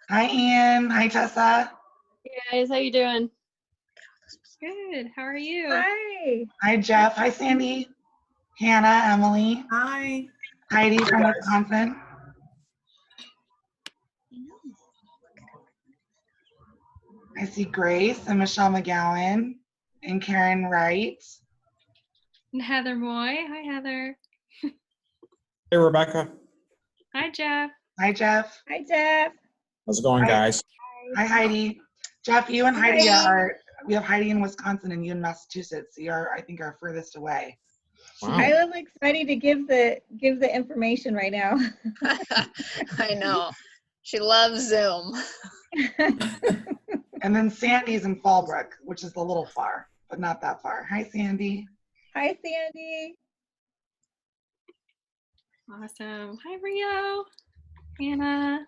Hi, Ian. Hi, Tessa. Hey guys, how you doing? Good. How are you? Hi. Hi, Jeff. Hi, Sandy. Hannah, Emily. Hi. Heidi from Wisconsin. I see Grace and Michelle McGowan and Karen Wright. And Heather Moy. Hi, Heather. Hey, Rebecca. Hi, Jeff. Hi, Jeff. Hi, Jeff. How's it going, Hi. guys? Hi, Heidi. Jeff, you and Heidi we have Heidi in Wisconsin and you in Massachusetts. So you're, I think, our furthest away. Wow. I look ready to give the information right now. I know. She loves Zoom. And then Sandy's in Fallbrook, which is a little far, but not that far. Hi, Sandy. Hi, Sandy. Awesome. Hi, Rio. Hannah.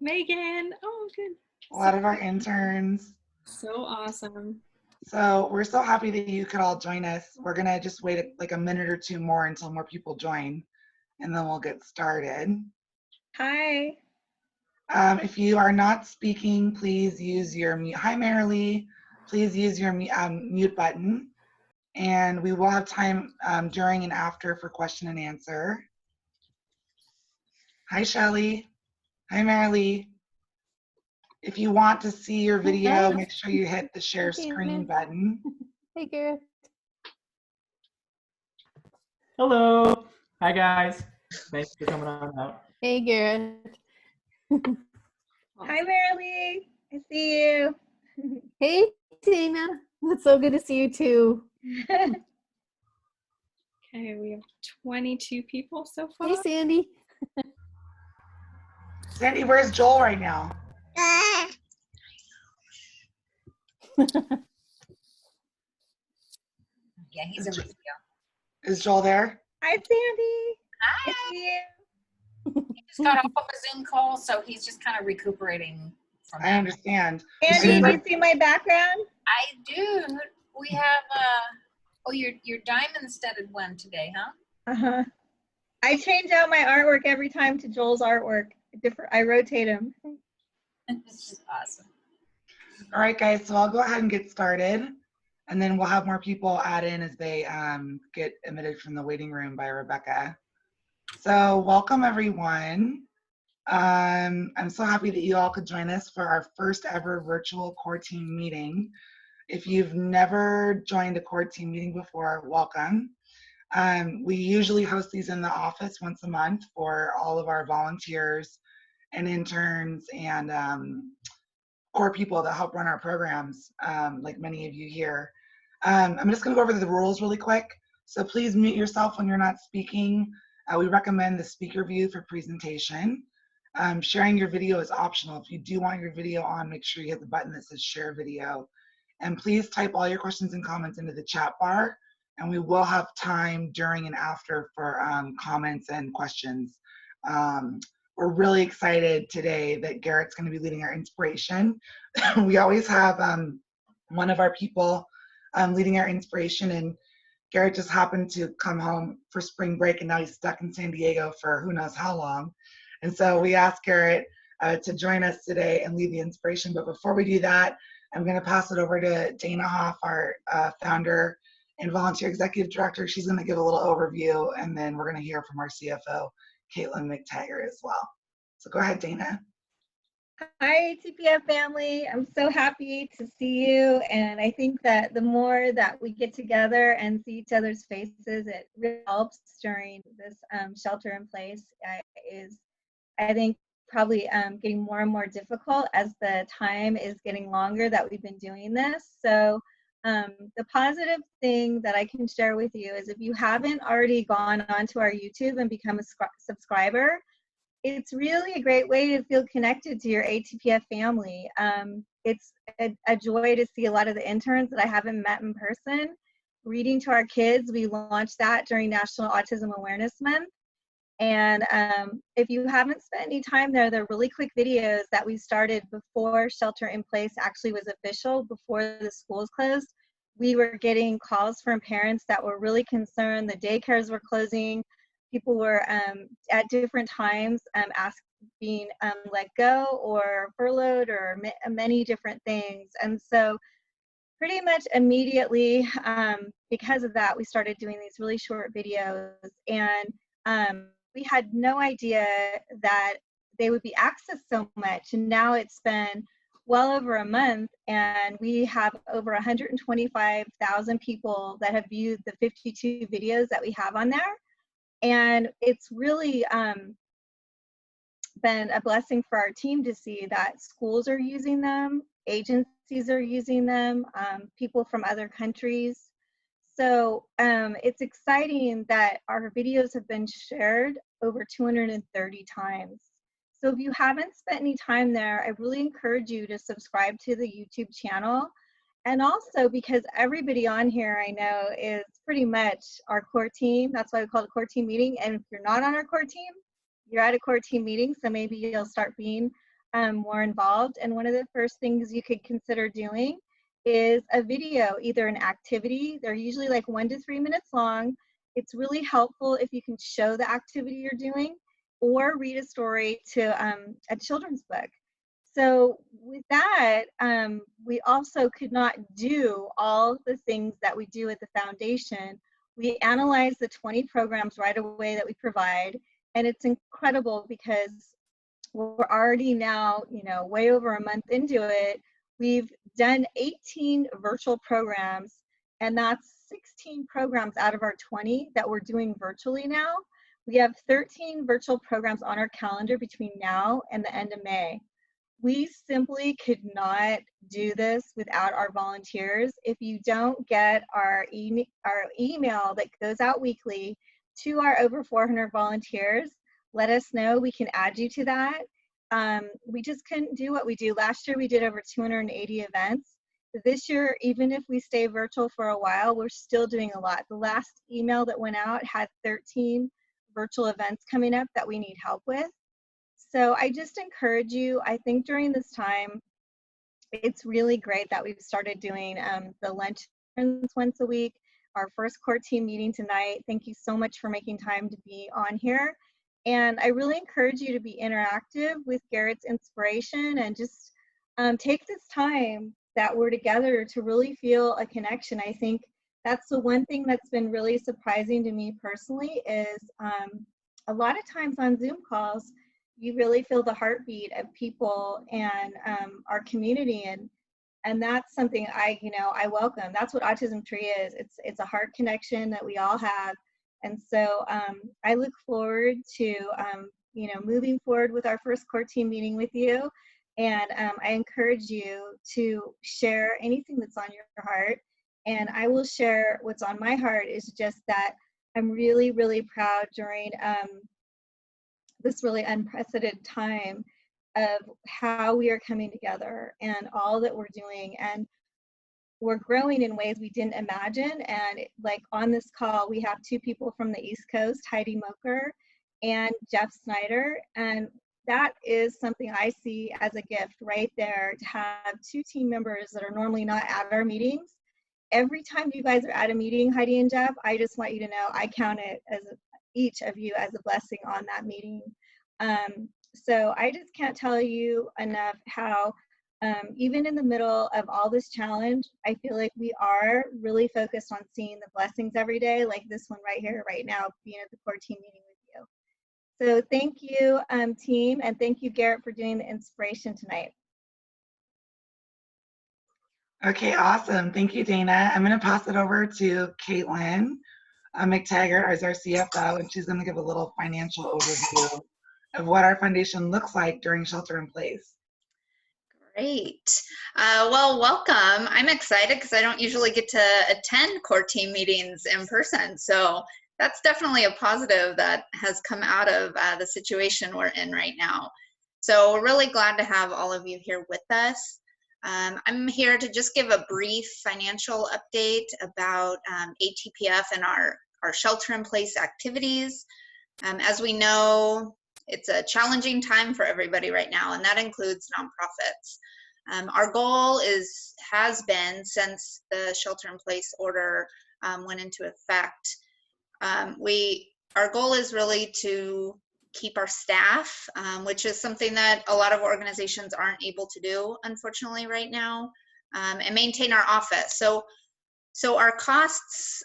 Megan. Oh, good. A lot of our interns. So awesome. So we're so happy that you could all join us. We're gonna just wait like a minute or two more until more people join, and then we'll get started. Hi. If you are not speaking, please use your mute. Hi, Marilee. Please use your mute button, and we will have time during and after for question and answer. Hi, Shelly. Hi, Marilee. If you want to see your video, make sure you hit the share screen button. Hey, Garret. Hello. Hi, guys. Thanks for coming on out. Hey, Garret. Hi, Marilee. I see you. Hey, Dana. It's so good to see you too. Okay, we have 22 people so far. Hey, Sandy. Sandy, where's Joel right now? Yeah, he's in the video. Is Joel there? Hi, Sandy. Hi. I see you. He just got off of a Zoom call, so he's just kind of recuperating from I that. understand. Sandy, do you see my background? I do. We have oh, your diamond studded one today, huh? Uh-huh. I change out my artwork every time to Joel's artwork. I rotate him. It's just awesome. All right, guys, so I'll go ahead and get started, and then we'll have more people add in as they get admitted from the waiting room by Rebecca. So welcome, everyone. I'm so happy that you all could join us for our first ever virtual core team meeting. If you've never joined a core team meeting before, welcome. We usually host these in the office once a month for all of our volunteers and interns and core people that help run our programs, like many of you here. I'm just gonna go over the rules really quick. So please mute yourself when you're not speaking. We recommend the speaker view for presentation. Sharing your video is optional. If you do want your video on, make sure you hit the button that says share video. And please type all your questions and comments into the chat bar, and we will have time during and after for comments and questions. We're really excited today that Garrett's going to be leading our inspiration. We always have one of our people leading our inspiration, and Garret just happened to come home for spring break, and now he's stuck in San Diego for who knows how long. And so we asked Garret to join us today and lead the inspiration. But before we do that, I'm going to pass it over to Dana Hoff, our founder and volunteer executive director. She's going to give a little overview, and then we're going to hear from our CFO, CAITLYN McTaggart, as well. So go ahead, Dana. Hi, ATPF family. I'm so happy to see you. And I think that the more that we get together and see each other's faces, it really helps during this shelter in place. I think probably getting more and more difficult as the time is getting longer that we've been doing this. So the positive thing that I can share with you is if you haven't already gone onto our YouTube and become a subscriber, it's really a great way to feel connected to your ATPF family. It's a joy to see a lot of the interns that I haven't met in person. Reading to our kids, we launched that during National Autism Awareness Month. And if you haven't spent any time there, they're really quick videos that we started before shelter in place actually was official, before the schools closed. We were getting calls from parents that were really concerned. The daycares were closing. People were at different times being let go or furloughed or many different things. And so pretty much immediately, because of that, we started doing these really short videos, and we had no idea that they would be accessed so much. And now it's been well over a month, and we have over 125,000 people that have viewed the 52 videos that we have on there. And it's really been a blessing for our team to see that schools are using them, agencies are using them, people from other countries. So it's exciting that our videos have been shared over 230 times. So if you haven't spent any time there, I really encourage you to subscribe to the YouTube channel. And also, because everybody on here I know is pretty much our core team. That's why we call it a core team meeting. And if you're not on our core team, you're at a core team meeting, so maybe you'll start being more involved. And one of the first things you could consider doing is a video, either an activity. They're usually like 1 to 3 minutes long. It's really helpful if you can show the activity you're doing or read a story to a children's book. So with that, we also could not do all the things that we do at the foundation. We analyze the 20 programs right away that we provide, and it's incredible because we're already now, way over a month into it. We've done 18 virtual programs, and that's 16 programs out of our 20 that we're doing virtually now. We have 13 virtual programs on our calendar between now and the end of May. We simply could not do this without our volunteers. If you don't get our email that goes out weekly to our over 400 volunteers, let us know. We can add you to that. We just couldn't do what we do. Last year we did over 280 events. This year, even if we stay virtual for a while, we're still doing a lot. The last email that went out had 13 virtual events coming up that we need help with. So I just encourage you, I think during this time, it's really great that we've started doing the lunch once a week, our first core team meeting tonight. Thank you so much for making time to be on here. And I really encourage you to be interactive with Garrett's inspiration and just take this time that we're together to really feel a connection. I think that's the one thing that's been really surprising to me personally is a lot of times on Zoom calls, you really feel the heartbeat of people and our community, and that's something I welcome. That's what Autism Tree is. It's a heart connection that we all have, and so I look forward to moving forward with our first core team meeting with you, and I encourage you to share anything that's on your heart, and I will share what's on my heart. Is just that I'm really, really proud during this really unprecedented time of how we are coming together and all that we're doing, and we're growing in ways we didn't imagine. And like on this call, we have 2 people from the East Coast, Heidi Moker and Jeff Snyder, and that is something I see as a gift right there, to have 2 team members that are normally not at our meetings. Every time you guys are at a meeting, Heidi and Jeff, I just want you to know I count it as each of you as a blessing on that meeting. So I just can't tell you enough how even in the middle of all this challenge, I feel like we are really focused on seeing the blessings every day, like this one right here, right now, being at the core team meeting with you. So thank you, team, and thank you, Garrett, for doing the inspiration tonight. Okay, awesome. Thank you, Dana. I'm going to pass it over to CAITLYN McTaggart as our CFO, and she's going to give a little financial overview of what our foundation looks like during shelter in place. Great. Well, welcome. I'm excited because I don't usually get to attend core team meetings in person. So that's definitely a positive that has come out of the situation we're in right now. So we're really glad to have all of you here with us. I'm here to just give a brief financial update about ATPF and our shelter in place activities. As we know, it's a challenging time for everybody right now, and that includes nonprofits. Our goal has been, since the shelter in place order went into effect, our goal is really to keep our staff, which is something that a lot of organizations aren't able to do, unfortunately, right now, and maintain our office. So our costs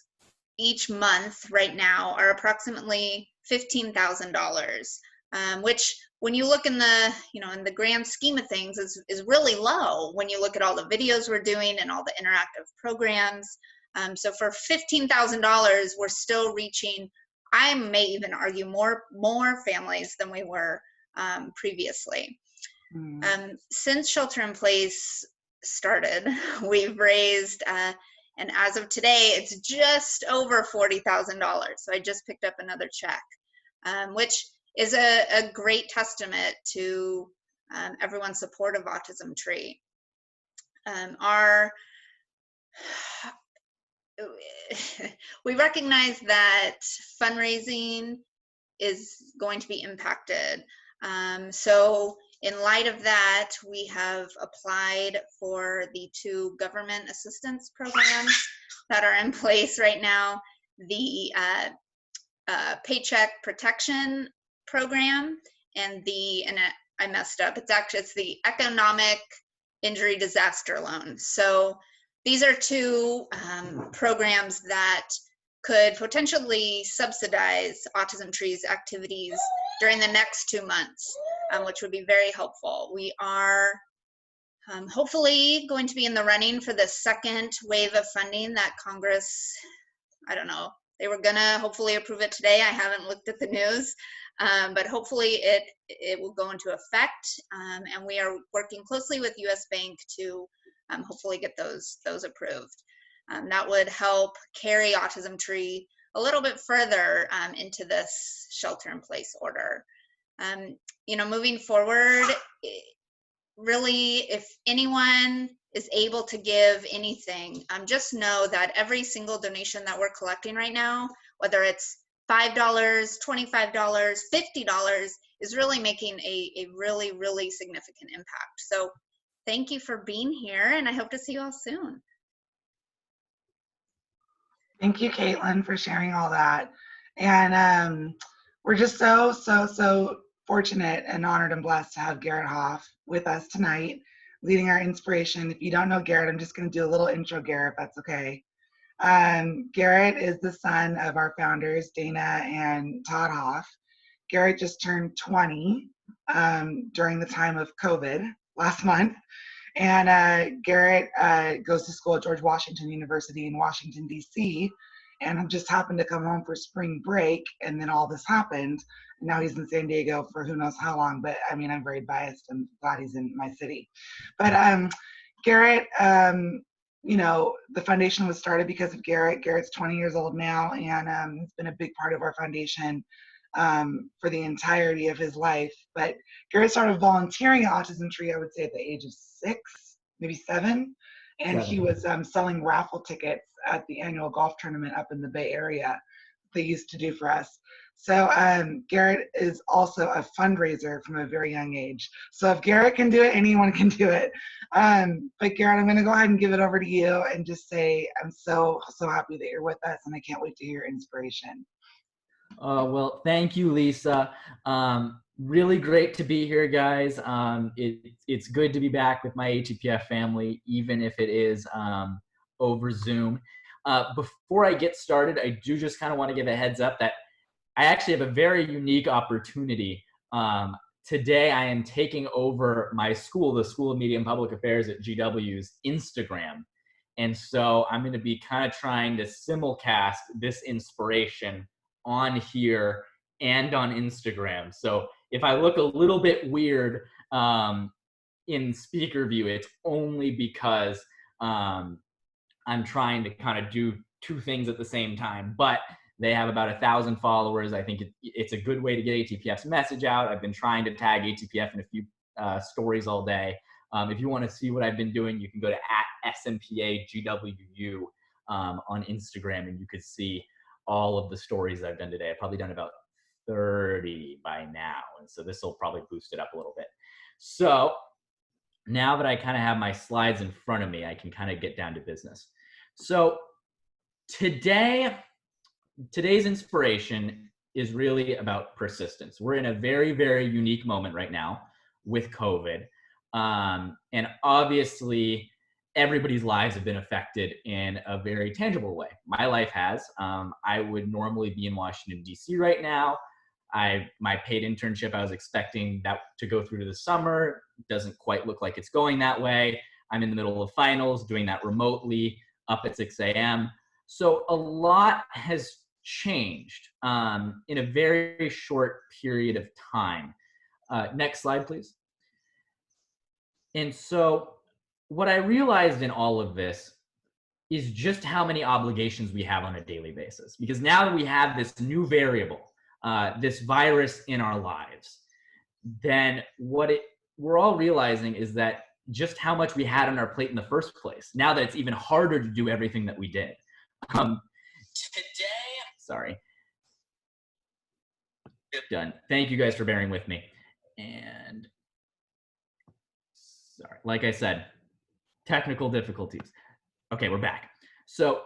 each month right now are approximately $15,000, which when you look in the, in the grand scheme of things is really low when you look at all the videos we're doing and all the interactive programs. So for $15,000, we're still reaching, I may even argue, more families than we were previously. Since shelter in place started, we've raised, and as of today, it's just over $40,000. So I just picked up another check, which is a great testament to everyone's support of Autism Tree. We recognize that fundraising is going to be impacted. So in light of that, we have applied for the 2 government assistance programs that are in place right now. The Paycheck Protection Program and I messed up, it's the Economic Injury Disaster Loan. So these are 2 programs that could potentially subsidize Autism Tree's activities during the next 2 months, which would be very helpful. We are hopefully going to be in the running for the second wave of funding that Congress, I don't know, they were gonna hopefully approve it today. I haven't looked at the news, but hopefully it will go into effect. And we are working closely with US Bank to hopefully get those approved. That would help carry Autism Tree a little bit further into this shelter-in-place order. Moving forward, really, if anyone is able to give anything, just know that every single donation that we're collecting right now, whether it's $5, $25, $50, is really making a really, really significant impact. So thank you for being here, and I hope to see you all soon. Thank you, CAITLYN, for sharing all that. And we're just so fortunate and honored and blessed to have Garret Hoff with us tonight, leading our inspiration. If you don't know Garret, I'm just going to do a little intro, Garret, if that's okay. Garret is the son of our founders, Dana and Todd Hoff. Garret just turned 20 during the time of COVID last month. And Garret goes to school at George Washington University in Washington, D.C., and just happened to come home for spring break, and then all this happened. Now he's in San Diego for who knows how long, but I mean, I'm very biased. I'm glad he's in my city. But Garret, the foundation was started because of Garret. Garret's 20 years old now, and he's been a big part of our foundation for the entirety of his life. But Garret started volunteering at Autism Tree, I would say, at the age of 6, maybe 7. And he was selling raffle tickets at the annual golf tournament up in the Bay Area they used to do for us. So Garret is also a fundraiser from a very young age. So if Garret can do it, anyone can do it. But Garret, I'm going to go ahead and give it over to you and just say I'm so happy that you're with us, and I can't wait to hear your inspiration. Well, thank you, Lisa. Really great to be here, guys. It's good to be back with my ATPF family, even if it is over Zoom. Before I get started, I do just kind of want to give a heads up that I actually have a very unique opportunity. Today, I am taking over my school, the School of Media and Public Affairs at GW's Instagram. And so I'm going to be kind of trying to simulcast this inspiration on here and on Instagram. So if I look a little bit weird in speaker view, it's only because I'm trying to kind of do 2 things at the same time. But they have about 1,000 followers. I think it's a good way to get ATPF's message out. I've been trying to tag ATPF in a few stories all day. If you want to see what I've been doing, you can go to @SMPAGWU on Instagram, and you could see all of the stories I've done today. I've probably done about 30 by now, and so this will probably boost it up a little bit. So now that I kind of have my slides in front of me, I can kind of get down to business. So today's inspiration is really about persistence. We're in a very, very unique moment right now with COVID. And obviously, everybody's lives have been affected in a very tangible way. My life has. I would normally be in Washington, D.C. right now. My paid internship, I was expecting that to go through to the summer. Doesn't quite look like it's going that way. I'm in the middle of finals, doing that remotely, up at 6 a.m. So a lot has changed in a very short period of time. Next slide, please. And so what I realized in all of this is just how many obligations we have on a daily basis. Because now that we have this new variable, this virus in our lives, then we're all realizing is that just how much we had on our plate in the first place. Now that it's even harder to do everything that we did. Sorry. Done. Thank you guys for bearing with me. And sorry, like I said, technical difficulties. Okay, we're back. So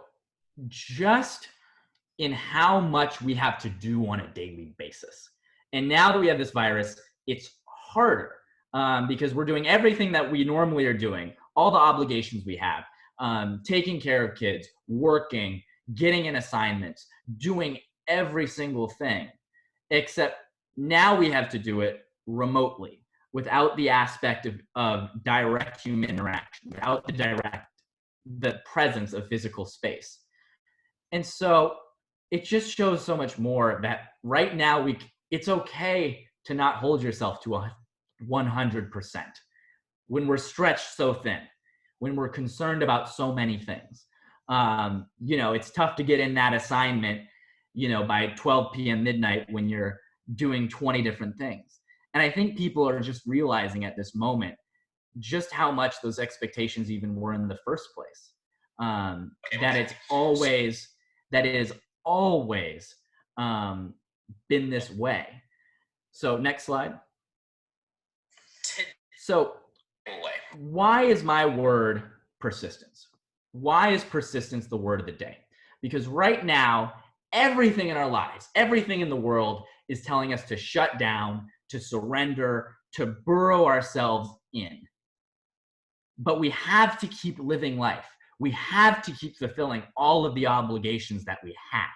just in how much we have to do on a daily basis. And now that we have this virus, it's harder because we're doing everything that we normally are doing, all the obligations we have, taking care of kids, working, getting in assignments, doing every single thing, except now we have to do it remotely without the aspect of direct human interaction, without the presence of physical space. And so it just shows so much more that right now it's okay to not hold yourself to 100% when we're stretched so thin, when we're concerned about so many things. It's tough to get in that assignment, by 12 p.m. midnight when you're doing 20 different things. And I think people are just realizing at this moment just how much those expectations even were in the first place. That is always been this way. So next slide. So why is my word persistence? Why is persistence the word of the day? Because right now, everything in our lives, everything in the world is telling us to shut down, to surrender, to burrow ourselves in. But we have to keep living life. We have to keep fulfilling all of the obligations that we have.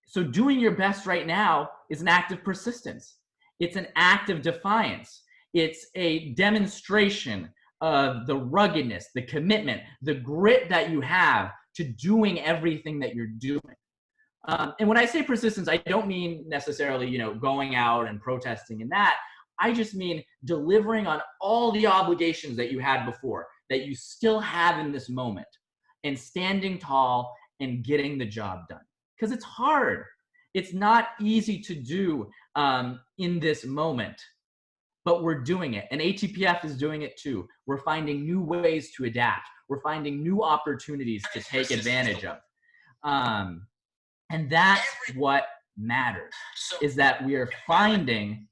So doing your best right now is an act of persistence. It's an act of defiance. It's a demonstration of the ruggedness, the commitment, the grit that you have to doing everything that you're doing. And when I say persistence, I don't mean necessarily, going out and protesting and that. I just mean delivering on all the obligations that you had before, that you still have in this moment, and standing tall and getting the job done. Because it's hard. It's not easy to do in this moment, but we're doing it. And ATPF is doing it too. We're finding new ways to adapt. We're finding new opportunities to take advantage of. And that's what matters, is that we are finding,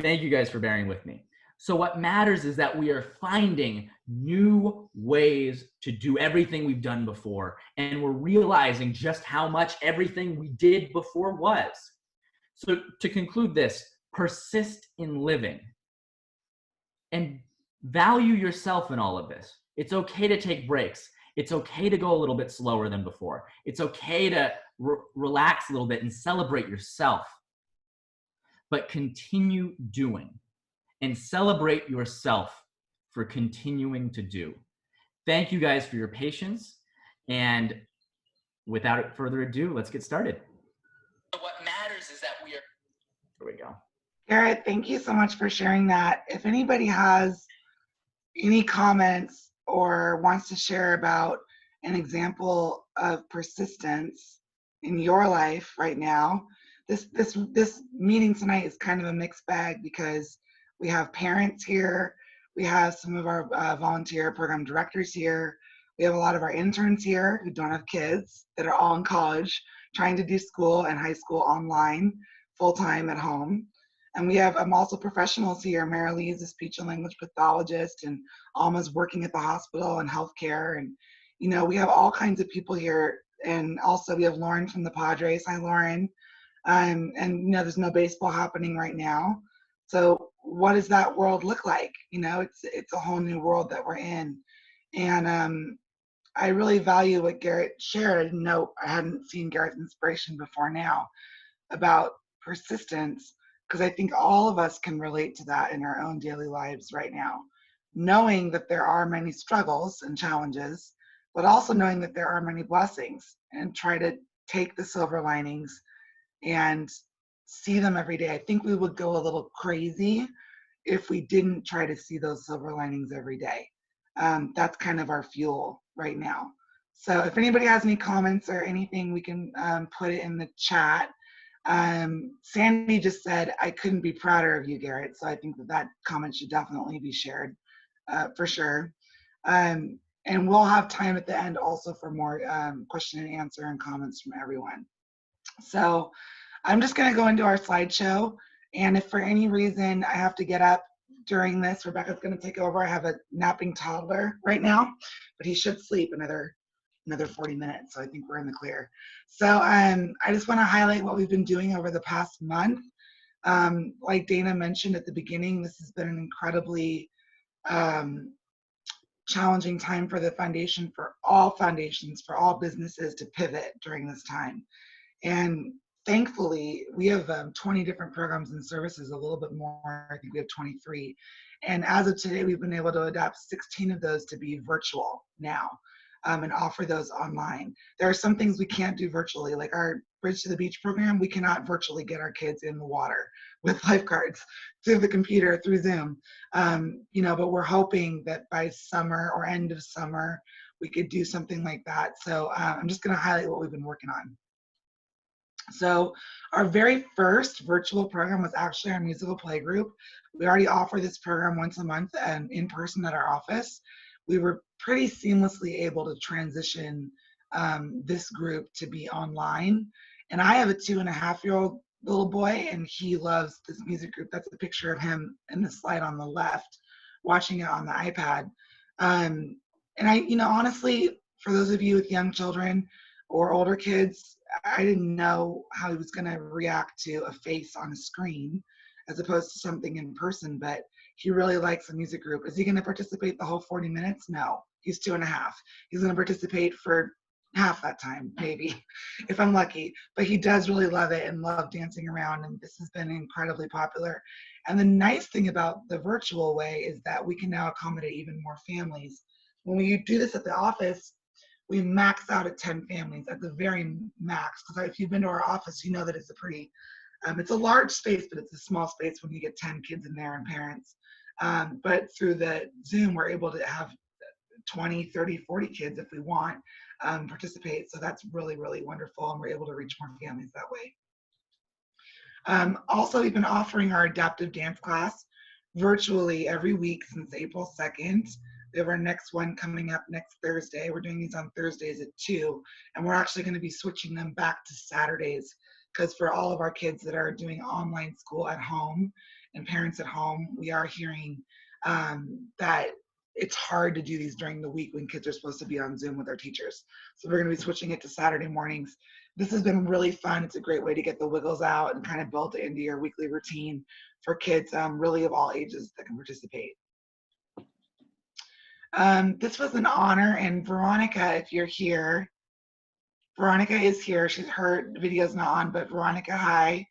thank you guys for bearing with me. So what matters is that we are finding new ways to do everything we've done before. And we're realizing just how much everything we did before was. So to conclude this, persist in living and value yourself in all of this. It's okay to take breaks. It's okay to go a little bit slower than before. It's okay to relax a little bit and celebrate yourself. But continue doing and celebrate yourself for continuing to do. Thank you guys for your patience. And without further ado, let's get started. What matters is that we are, here we go. Garrett, thank you so much for sharing that. If anybody has any comments or wants to share about an example of persistence in your life right now, this meeting tonight is kind of a mixed bag because we have parents here, we have some of our volunteer program directors here, we have a lot of our interns here who don't have kids that are all in college trying to do school and high school online full-time at home. And we have also professionals here. Marilee is a speech and language pathologist, and Alma's working at the hospital and healthcare. And, we have all kinds of people here And also we have Lauren from the Padres. Hi, Lauren. And there's no baseball happening right now. So what does that world look like? It's a whole new world that we're in. And I really value what Garret shared. I didn't know, I hadn't seen Garret's inspiration before now about persistence, because I think all of us can relate to that in our own daily lives right now. Knowing that there are many struggles and challenges, but also knowing that there are many blessings, and try to take the silver linings and see them every day. I think we would go a little crazy if we didn't try to see those silver linings every day. That's kind of our fuel right now. So if anybody has any comments or anything, we can put it in the chat. Sandy just said, I couldn't be prouder of you, Garret. So I think that comment should definitely be shared for sure. And we'll have time at the end also for more question and answer and comments from everyone. So I'm just going to go into our slideshow. And if for any reason I have to get up during this, Rebecca's going to take over. I have a napping toddler right now, but he should sleep another 40 minutes. So I think we're in the clear. So I just want to highlight what we've been doing over the past month. Like Dana mentioned at the beginning, this has been an incredibly challenging time for the foundation, for all foundations, for all businesses to pivot during this time. And thankfully, we have 20 different programs and services, a little bit more. I think we have 23. And as of today, we've been able to adapt 16 of those to be virtual now and offer those online. There are some things we can't do virtually, like our Bridge to the Beach program. We cannot virtually get our kids in the water with lifeguards through the computer, through Zoom. But we're hoping that by summer or end of summer, we could do something like that. So I'm just going to highlight what we've been working on. So our very first virtual program was actually our musical play group. We already offer this program once a month and in person at our office. We were pretty seamlessly able to transition this group to be online. And I have a 2.5-year-old little boy, and he loves this music group. That's a picture of him in the slide on the left, watching it on the iPad. And I, honestly, for those of you with young children or older kids, I didn't know how he was going to react to a face on a screen as opposed to something in person, but he really likes the music group. Is he going to participate the whole 40 minutes? No, he's 2.5. He's going to participate for half that time, maybe, if I'm lucky, but he does really love it and love dancing around, and this has been incredibly popular. And the nice thing about the virtual way is that we can now accommodate even more families. When we do this at the office, we max out at 10 families at the very max. Because if you've been to our office, you know that it's a pretty, it's a large space, but it's a small space when you get 10 kids in there and parents. But through the Zoom, we're able to have 20, 30, 40 kids if we want participate. So that's really, really wonderful. And we're able to reach more families that way. Also, we've been offering our adaptive dance class virtually every week since April 2nd. We have our next one coming up next Thursday. We're doing these on Thursdays at 2, and we're actually going to be switching them back to Saturdays, because for all of our kids that are doing online school at home and parents at home, we are hearing that it's hard to do these during the week when kids are supposed to be on Zoom with their teachers. So we're going to be switching it to Saturday mornings. This has been really fun. It's a great way to get the wiggles out and kind of build it into your weekly routine for kids really of all ages that can participate. This was an honor, and Veronica, if you're here, Veronica is here. Her video's not on, but Veronica, hi.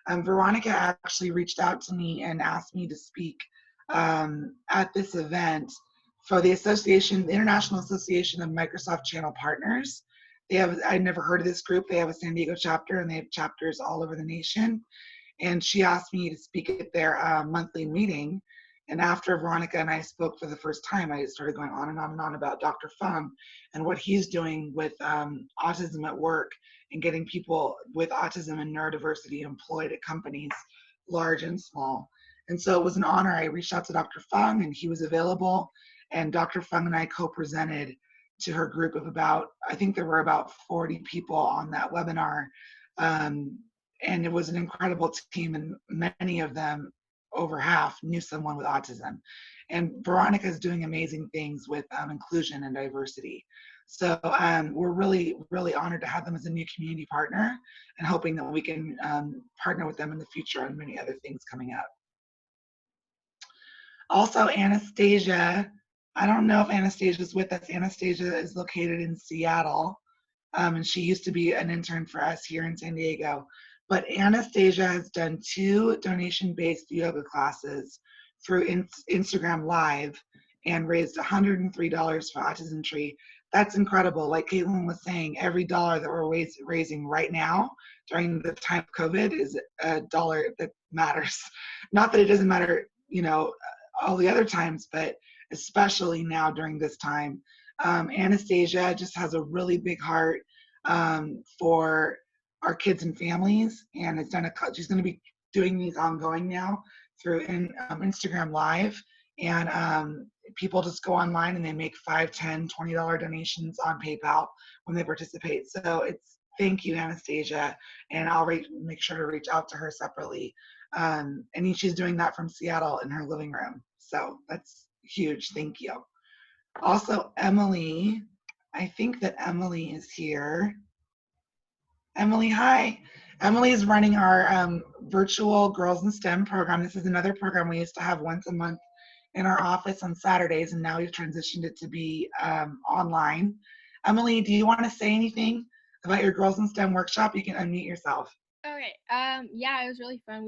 Veronica actually reached out to me and asked me to speak at this event for the association, the International Association of Microsoft Channel Partners. I'd never heard of this group. They have a San Diego chapter, and they have chapters all over the nation. And she asked me to speak at their monthly meeting. And after Veronica and I spoke for the first time, I started going on and on and on about Dr. Fung and what he's doing with autism at work and getting people with autism and neurodiversity employed at companies, large and small. And so it was an honor. I reached out to Dr. Fung, and he was available. And Dr. Fung and I co-presented to her group of I think there were about 40 people on that webinar. And it was an incredible team, and many of them over half knew someone with autism. And Veronica is doing amazing things with inclusion and diversity. So we're really, really honored to have them as a new community partner and hoping that we can partner with them in the future on many other things coming up. Also, Anastasia, I don't know if Anastasia is with us. Anastasia is located in Seattle, and she used to be an intern for us here in San Diego. But Anastasia has done 2 donation-based yoga classes through Instagram Live and raised $103 for Autism Tree. That's incredible. Like CAITLYN was saying, every dollar that we're raising right now during the time of COVID is a dollar that matters. Not that it doesn't matter, you know, all the other times, but especially now during this time. Anastasia just has a really big heart for our kids and families, and she's going to be doing these ongoing now through Instagram Live, and people just go online and they make $5, $10, $20 donations on PayPal when they participate. So thank you, Anastasia, and I'll make sure to reach out to her separately. And she's doing that from Seattle in her living room. So that's huge. Thank you. Also, Emily, I think that Emily is here. Emily, hi. Emily is running our virtual Girls in STEM program. This is another program we used to have once a month in our office on Saturdays, and now we've transitioned it to be online. Emily, do you want to say anything about your Girls in STEM workshop? You can unmute yourself. Okay. Yeah, it was really fun.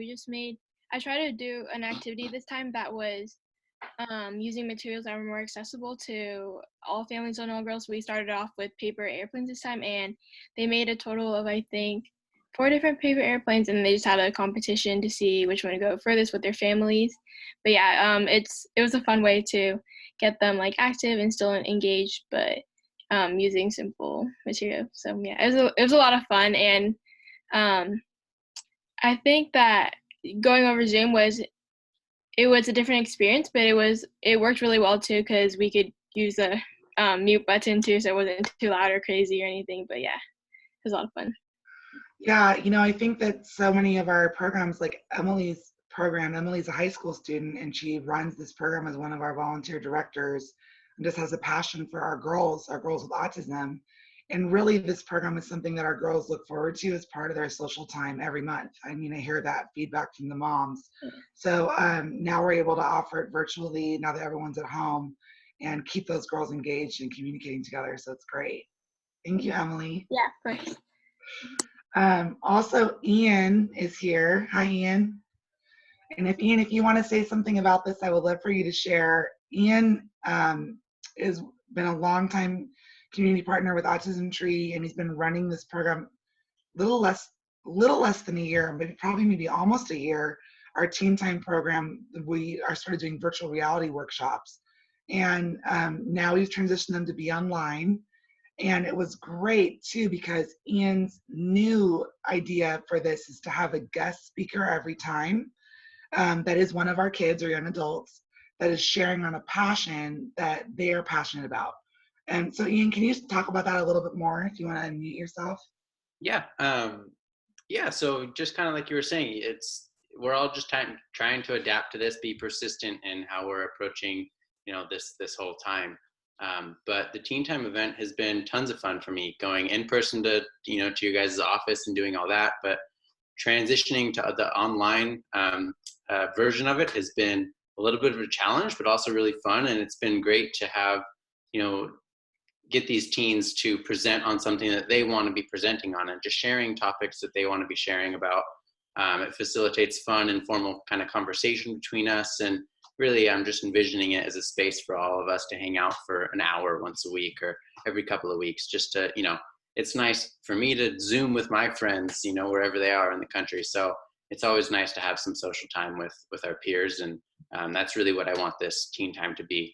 I tried to do an activity this time that was using materials that were more accessible to all families and all girls. We started off with paper airplanes this time, and they made a total of, I think, 4 different paper airplanes, and they just had a competition to see which one to go furthest with their families. But yeah, it was a fun way to get them like active and still engaged, but using simple material. So yeah, it was a lot of fun, and I think that going over Zoom was a different experience, but it worked really well too, because we could use the mute button too, so it wasn't too loud or crazy or anything. But yeah, it was a lot of fun. Yeah, you know, I think that so many of our programs, like Emily's program, Emily's a high school student, and she runs this program as one of our volunteer directors and just has a passion for our girls with autism. And really, this program is something that our girls look forward to as part of their social time every month. I mean, I hear that feedback from the moms. So now we're able to offer it virtually now that everyone's at home and keep those girls engaged and communicating together. So it's great. Thank you, Emily. Yeah, of course. Also, Ian is here. Hi, Ian. And Ian, if you want to say something about this, I would love for you to share. Ian has been a long time community partner with Autism Tree, and he's been running this program little less than a year, but probably maybe almost a year. Our Teen Time program, we are started doing virtual reality workshops, and now we've transitioned them to be online. And it was great too, because Ian's new idea for this is to have a guest speaker every time that is one of our kids or young adults that is sharing on a passion that they are passionate about. And so, Ian, can you talk about that a little bit more if you want to unmute yourself? Yeah. Yeah. So just kind of like you were saying, we're all just trying to adapt to this, be persistent in how we're approaching, this whole time. But the Teen Time event has been tons of fun for me, going in person to your guys' office and doing all that. But transitioning to the online version of it has been a little bit of a challenge, but also really fun. And it's been great to have, get these teens to present on something that they want to be presenting on and just sharing topics that they want to be sharing about. It facilitates fun, informal kind of conversation between us. And really, I'm just envisioning it as a space for all of us to hang out for an hour once a week or every couple of weeks, just to, it's nice for me to Zoom with my friends, wherever they are in the country. So it's always nice to have some social time with our peers. And that's really what I want this Teen Time to be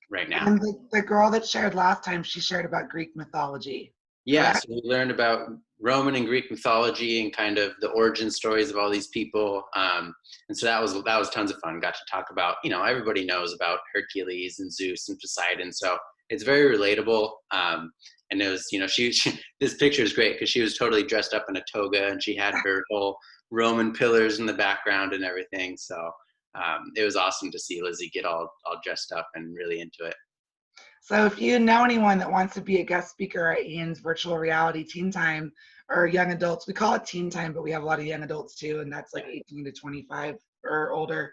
right now. And the girl that shared last time, she shared about Greek mythology. Yeah, correct? so we learned about Roman and Greek mythology and kind of the origin stories of all these people. And so that was tons of fun. Got to talk about, everybody knows about Hercules and Zeus and Poseidon. So it's very relatable. And it was, she this picture is great because she was totally dressed up in a toga and she had her whole Roman pillars in the background and everything. So it was awesome to see Lizzie get all dressed up and really into it. So if you know anyone that wants to be a guest speaker at Ian's virtual reality teen time, or young adults, we call it teen time, but we have a lot of young adults too, and that's like 18 to 25 or older.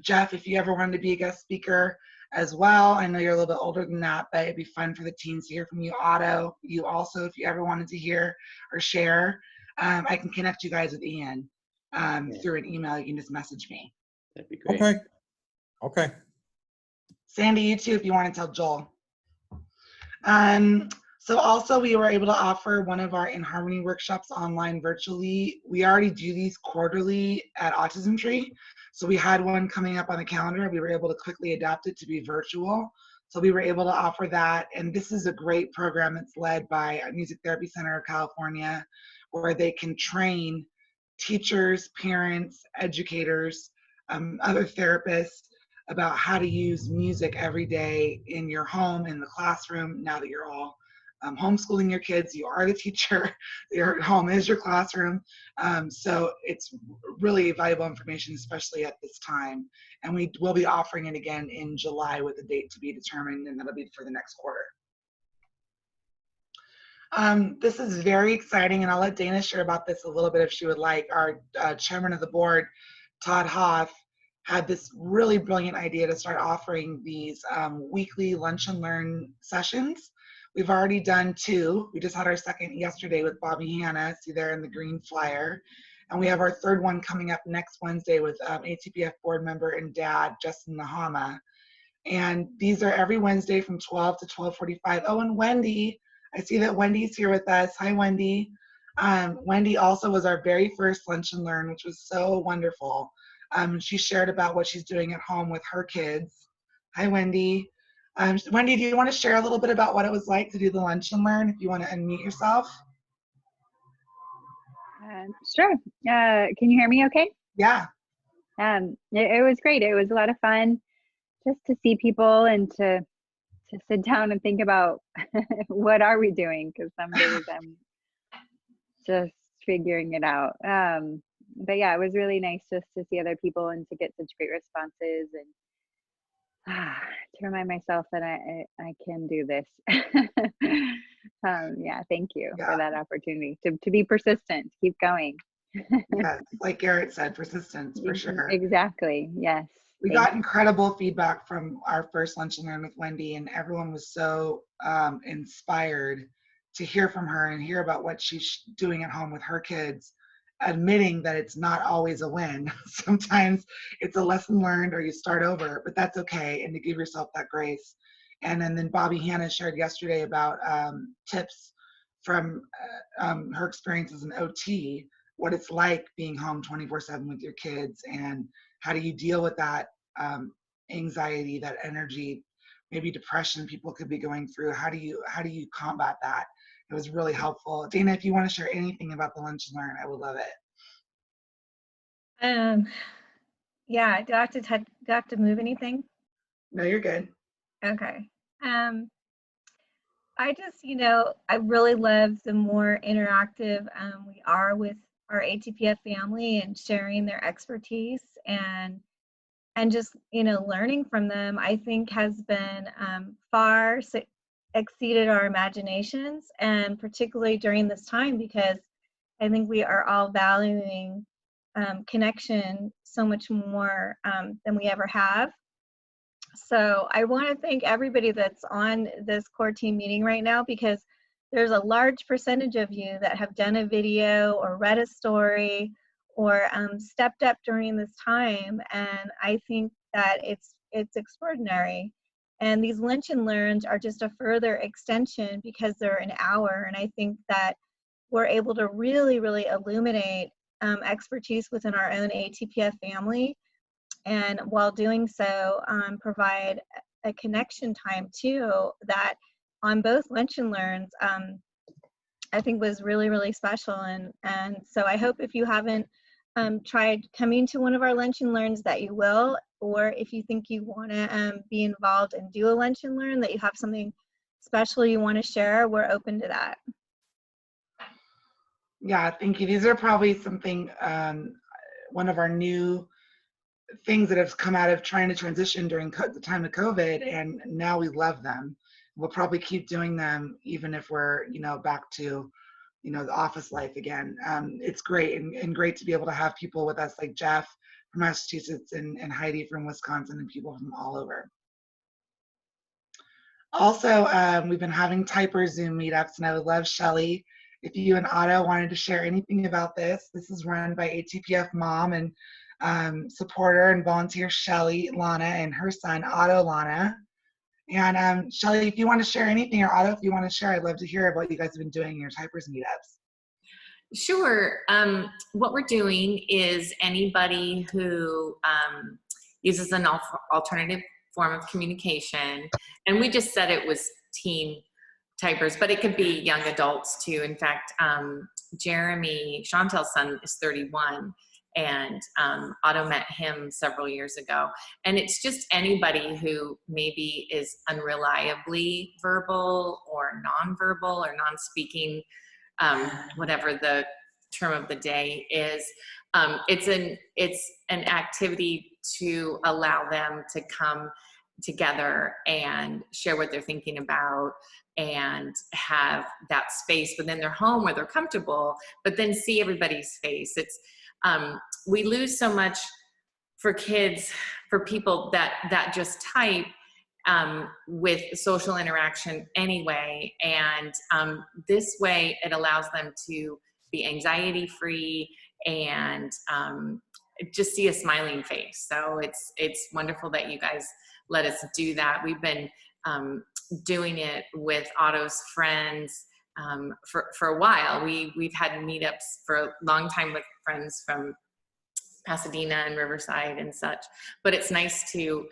Jeff, if you ever wanted to be a guest speaker as well, I know you're a little bit older than that, but it'd be fun for the teens to hear from you. Otto, you also, if you ever wanted to hear or share, I can connect you guys with Ian through an email. You can just message me. That'd be great. Okay. Okay. Sandy, you too, if you want to tell Joel. So also we were able to offer one of our In Harmony workshops online virtually. We already do these quarterly at Autism Tree. So we had one coming up on the calendar. We were able to quickly adapt it to be virtual. So we were able to offer that. And this is a great program that's led by Music Therapy Center of California, where they can train teachers, parents, educators, other therapists about how to use music every day in your home, in the classroom. Now that you're all homeschooling your kids, you are the teacher, your home is your classroom. So it's really valuable information, especially at this time. And we will be offering it again in July with a date to be determined, and that'll be for the next quarter. This is very exciting, and I'll let Dana share about this a little bit if she would like. Our chairman of the board, Todd Hoff, had this really brilliant idea to start offering these weekly lunch and learn sessions. We've already done 2. We just had our second yesterday with Bobby Hanna, see there in the green flyer. And we have our third one coming up next Wednesday with ATPF board member and dad, Justin Nahama. And these are every Wednesday from 12 to 12:45. Oh, and Wendy, I see that Wendy's here with us. Hi, Wendy. Wendy also was our very first lunch and learn, which was so wonderful. She shared about what she's doing at home with her kids. Hi, Wendy. Wendy, do you want to share a little bit about what it was like to do the lunch and learn, if you want to unmute yourself? Sure. Can you hear me okay? Yeah. It was great. It was a lot of fun just to see people and to sit down and think about what are we doing, because some days I'm just figuring it out. But yeah, it was really nice just to see other people and to get such great responses, and to remind myself that I can do this. Yeah, thank you for that opportunity to be persistent, keep going. Yes, like Garrett said, persistence for sure. Exactly, yes. We got incredible feedback from our first lunch and learn with Wendy, and everyone was so inspired to hear from her and hear about what she's doing at home with her kids, admitting that it's not always a win. Sometimes it's a lesson learned or you start over, but that's okay, and to give yourself that grace. And then Bobby Hanna shared yesterday about tips from her experience as an OT, what it's like being home 24/7 with your kids, and how do you deal with that anxiety, that energy, maybe depression people could be going through. How do you combat that? It was really helpful. Dana, if you want to share anything about the lunch and learn, I would love it. Yeah, do I have to move anything? No, you're good. Okay. I just, I really love the more interactive we are with our ATPF family and sharing their expertise and just, learning from them, I think has been far exceeded our imaginations, and particularly during this time, because I think we are all valuing connection so much more than we ever have. So I want to thank everybody that's on this core team meeting right now, because there's a large percentage of you that have done a video or read a story or stepped up during this time, and I think that it's extraordinary. And these lunch and learns are just a further extension because they're an hour, and I think that we're able to really, really illuminate expertise within our own ATPF family, and while doing so, provide a connection time too that on both lunch and learns I think was really, really special. And so I hope if you haven't tried coming to one of our lunch and learns that you will, or if you think you want to be involved and do a lunch and learn, that you have something special you want to share, we're open to that. Yeah, thank you. These are probably something, one of our new things that have come out of trying to transition during the time of COVID, and now we love them. We'll probably keep doing them even if we're, back to, the office life again. It's great and great to be able to have people with us like Jeff from Massachusetts and Heidi from Wisconsin and people from all over. Also, we've been having typer Zoom meetups, and I would love, Shelly, if you and Otto wanted to share anything about this. This is run by ATPF mom and supporter and volunteer Shelly Lana and her son Otto Lana. And Shelly, if you want to share anything, or Otto, if you want to share, I'd love to hear what you guys have been doing in your typers meetups. Sure. What we're doing is anybody who uses an alternative form of communication, and we just said it was teen typers, but it could be young adults too. In fact, Jeremy, Chantel's son, is 31, and Otto met him several years ago. And it's just anybody who maybe is unreliably verbal or nonverbal or non-speaking, whatever the term of the day is. It's an activity to allow them to come together and share what they're thinking about and have that space within their home where they're comfortable, but then see everybody's face. It's we lose so much for kids, for people that just type with social interaction anyway. And this way it allows them to be anxiety free and just see a smiling face. So it's wonderful that you guys let us do that. We've been doing it with Otto's friends for a while. We've had meetups for a long time with friends from Pasadena and Riverside and such, but it's nice to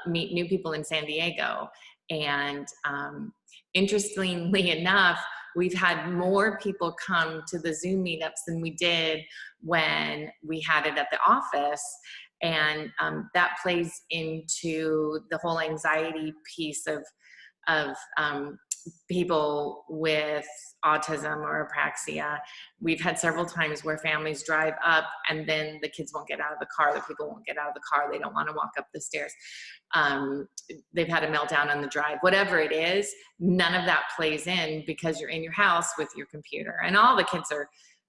meet new people in San Diego. And interestingly enough, we've had more people come to the Zoom meetups than we did when we had it at the office. And that plays into the whole anxiety piece of people with autism or apraxia. We've had several times where families drive up and then the kids won't get out of the car, the people won't get out of the car, they don't want to walk up the stairs. They've had a meltdown on the drive. Whatever it is, none of that plays in because you're in your house with your computer. And all the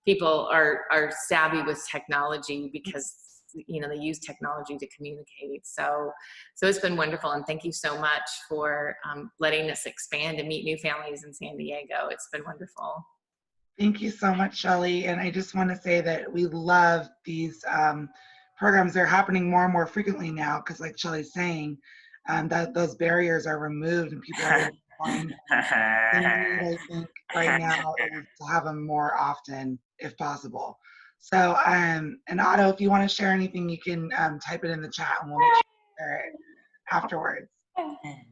people are savvy with technology because they use technology to communicate. So it's been wonderful, and thank you so much for letting us expand and meet new families in San Diego. It's been wonderful. Thank you so much, Shelly. And I just want to say that we love these programs. They're happening more and more frequently now because, like Shelly's saying, that those barriers are removed and people are finding the need, I think, right now is to have them more often if possible. So, and Otto, if you want to share anything, you can type it in the chat and we'll make sure to share it afterwards.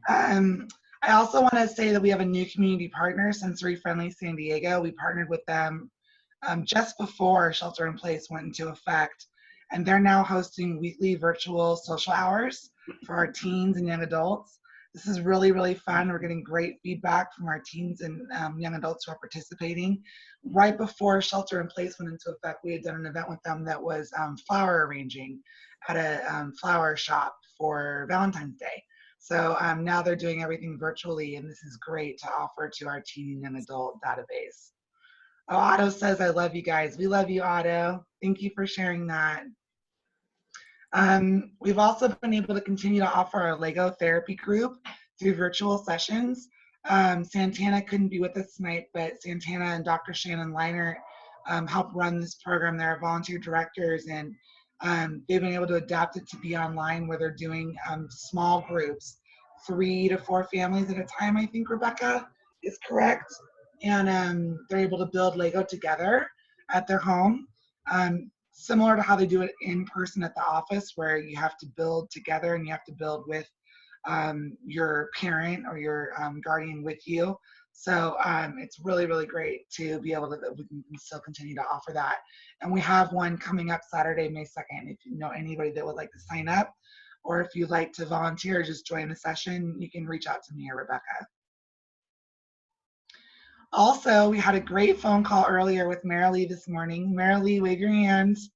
I also want to say that we have a new community partner, Sensory Friendly San Diego. We partnered with them just before shelter in place went into effect, and they're now hosting weekly virtual social hours for our teens and young adults. This is really, really fun. We're getting great feedback from our teens and young adults who are participating. Right before shelter in place went into effect, we had done an event with them that was flower arranging at a flower shop for Valentine's Day. So now they're doing everything virtually, and this is great to offer to our teen and adult database. Oh, Otto says, I love you guys. We love you, Otto. Thank you for sharing that. We've also been able to continue to offer our Lego therapy group through virtual sessions. Santana couldn't be with us tonight, but Santana and Dr. Shannon Leinert help run this program. They're volunteer directors, and they've been able to adapt it to be online where they're doing small groups, 3 to 4 families at a time, I think Rebecca is correct. And they're able to build Lego together at their home. Similar to how they do it in person at the office, where you have to build together and you have to build with your parent or your guardian with you. So it's really, really great to be able to, we can still continue to offer that. And we have one coming up Saturday, May 2nd. If you know anybody that would like to sign up, or if you'd like to volunteer, just join the session, you can reach out to me or Rebecca. Also, we had a great phone call earlier with Marilee this morning. Marilee, wave your hands.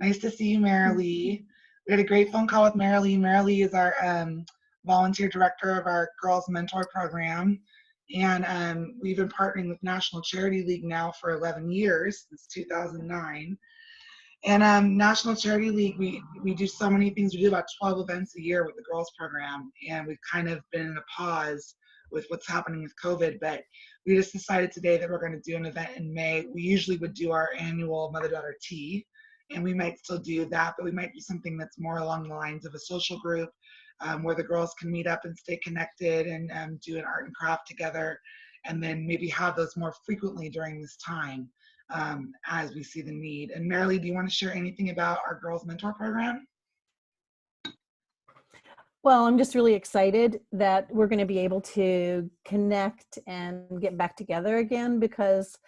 Nice to see you, Marilee. We had a great phone call with Marilee. Marilee is our volunteer director of our Girls Mentor Program. And we've been partnering with National Charity League now for 11 years, since 2009. And National Charity League, we do so many things. We do about 12 events a year with the girls program, and we've kind of been in a pause with what's happening with COVID, but we just decided today that we're going to do an event in May. We usually would do our annual mother-daughter tea, and we might still do that, but we might do something that's more along the lines of a social group where the girls can meet up and stay connected and do an art and craft together, and then maybe have those more frequently during this time as we see the need. And Marilee, do you want to share anything about our Girls Mentor Program? Well, I'm just really excited that we're going to be able to connect and get back together again, because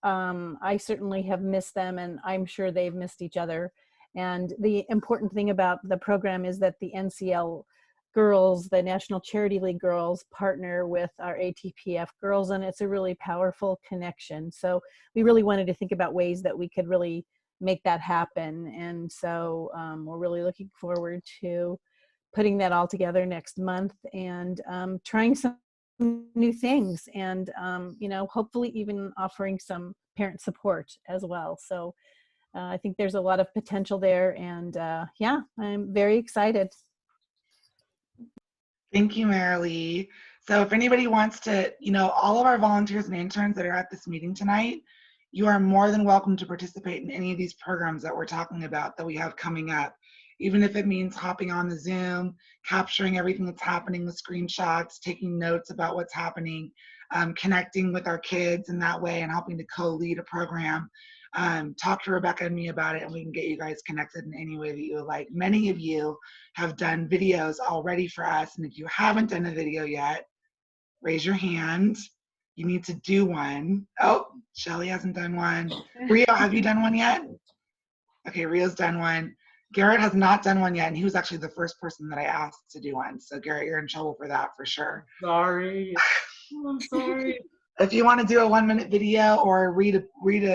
I certainly have missed them, and I'm sure they've missed each other. And the important thing about the program is that the NCL girls, the National Charity League girls, partner with our ATPF girls, and it's a really powerful connection. So we really wanted to think about ways that we could really make that happen. And so we're really looking forward to putting that all together next month and trying some new things, and you know, hopefully even offering some parent support as well. So I think there's a lot of potential there, and yeah, I'm very excited. Thank you, Marilee. So if anybody wants to, you know, all of our volunteers and interns that are at this meeting tonight, you are more than welcome to participate in any of these programs that we're talking about that we have coming up. Even if it means hopping on the Zoom, capturing everything that's happening with screenshots, taking notes about what's happening, connecting with our kids in that way and helping to co-lead a program. Talk to Rebecca and me about it, and we can get you guys connected in any way that you would like. Many of you have done videos already for us, and if you haven't done a video yet, raise your hand. You need to do one. Oh, Shelly hasn't done one. Rio, have you done one yet? Okay, Rio's done one. Garret has not done one yet, and he was actually the first person that I asked to do one. So Garret, you're in trouble for that for sure. Sorry. I'm sorry. If you want to do a 1-minute video or read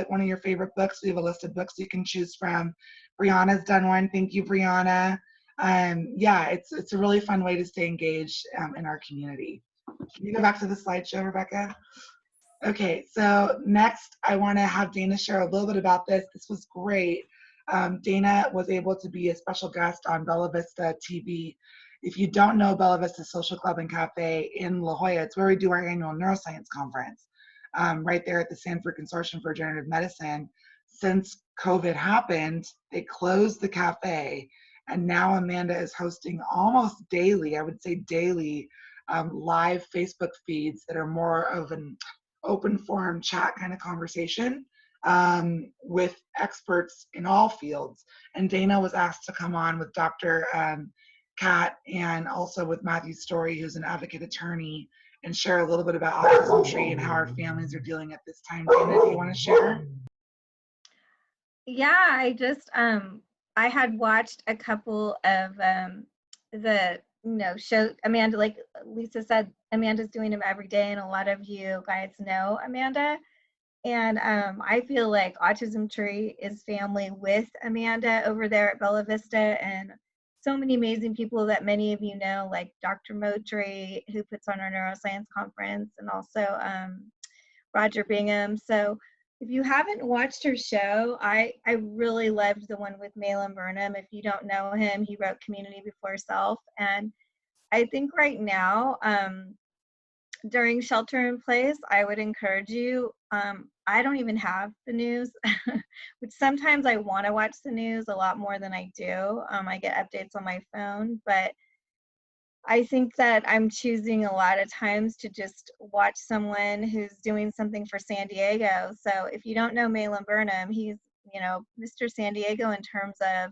one of your favorite books, we have a list of books you can choose from. Brianna's done one. Thank you, Brianna. Yeah, it's a really fun way to stay engaged in our community. Can you go back to the slideshow, Rebecca? Okay, so next I want to have Dana share a little bit about this. This was great. Dana was able to be a special guest on Bella Vista TV. If you don't know Bella Vista Social Club and Cafe in La Jolla, it's where we do our annual neuroscience conference, right there at the Sanford Consortium for Regenerative Medicine. Since COVID happened, they closed the cafe, and now Amanda is hosting almost daily, I would say daily, live Facebook feeds that are more of an open forum chat kind of conversation with experts in all fields. And Dana was asked to come on with Dr. Kat and also with Matthew Story, who's an advocate attorney, and share a little bit about Autism Tree and how our families are dealing at this time. Dana, do you want to share? Yeah, I just I had watched a couple of the show. Amanda, like Lisa said, Amanda's doing them every day, and a lot of you guys know Amanda. And I feel like Autism Tree is family with Amanda over there at Bella Vista, and so many amazing people that many of you know, like Dr. Motri, who puts on our neuroscience conference, and also Roger Bingham. So if you haven't watched her show, I really loved the one with Malin Burnham. If you don't know him, he wrote Community Before Self. And I think right now, during shelter in place, I would encourage you, I don't even have the news, which sometimes I want to watch the news a lot more than I do. I get updates on my phone, but I think that I'm choosing a lot of times to just watch someone who's doing something for San Diego. So if you don't know Malin Burnham, he's, Mr. San Diego in terms of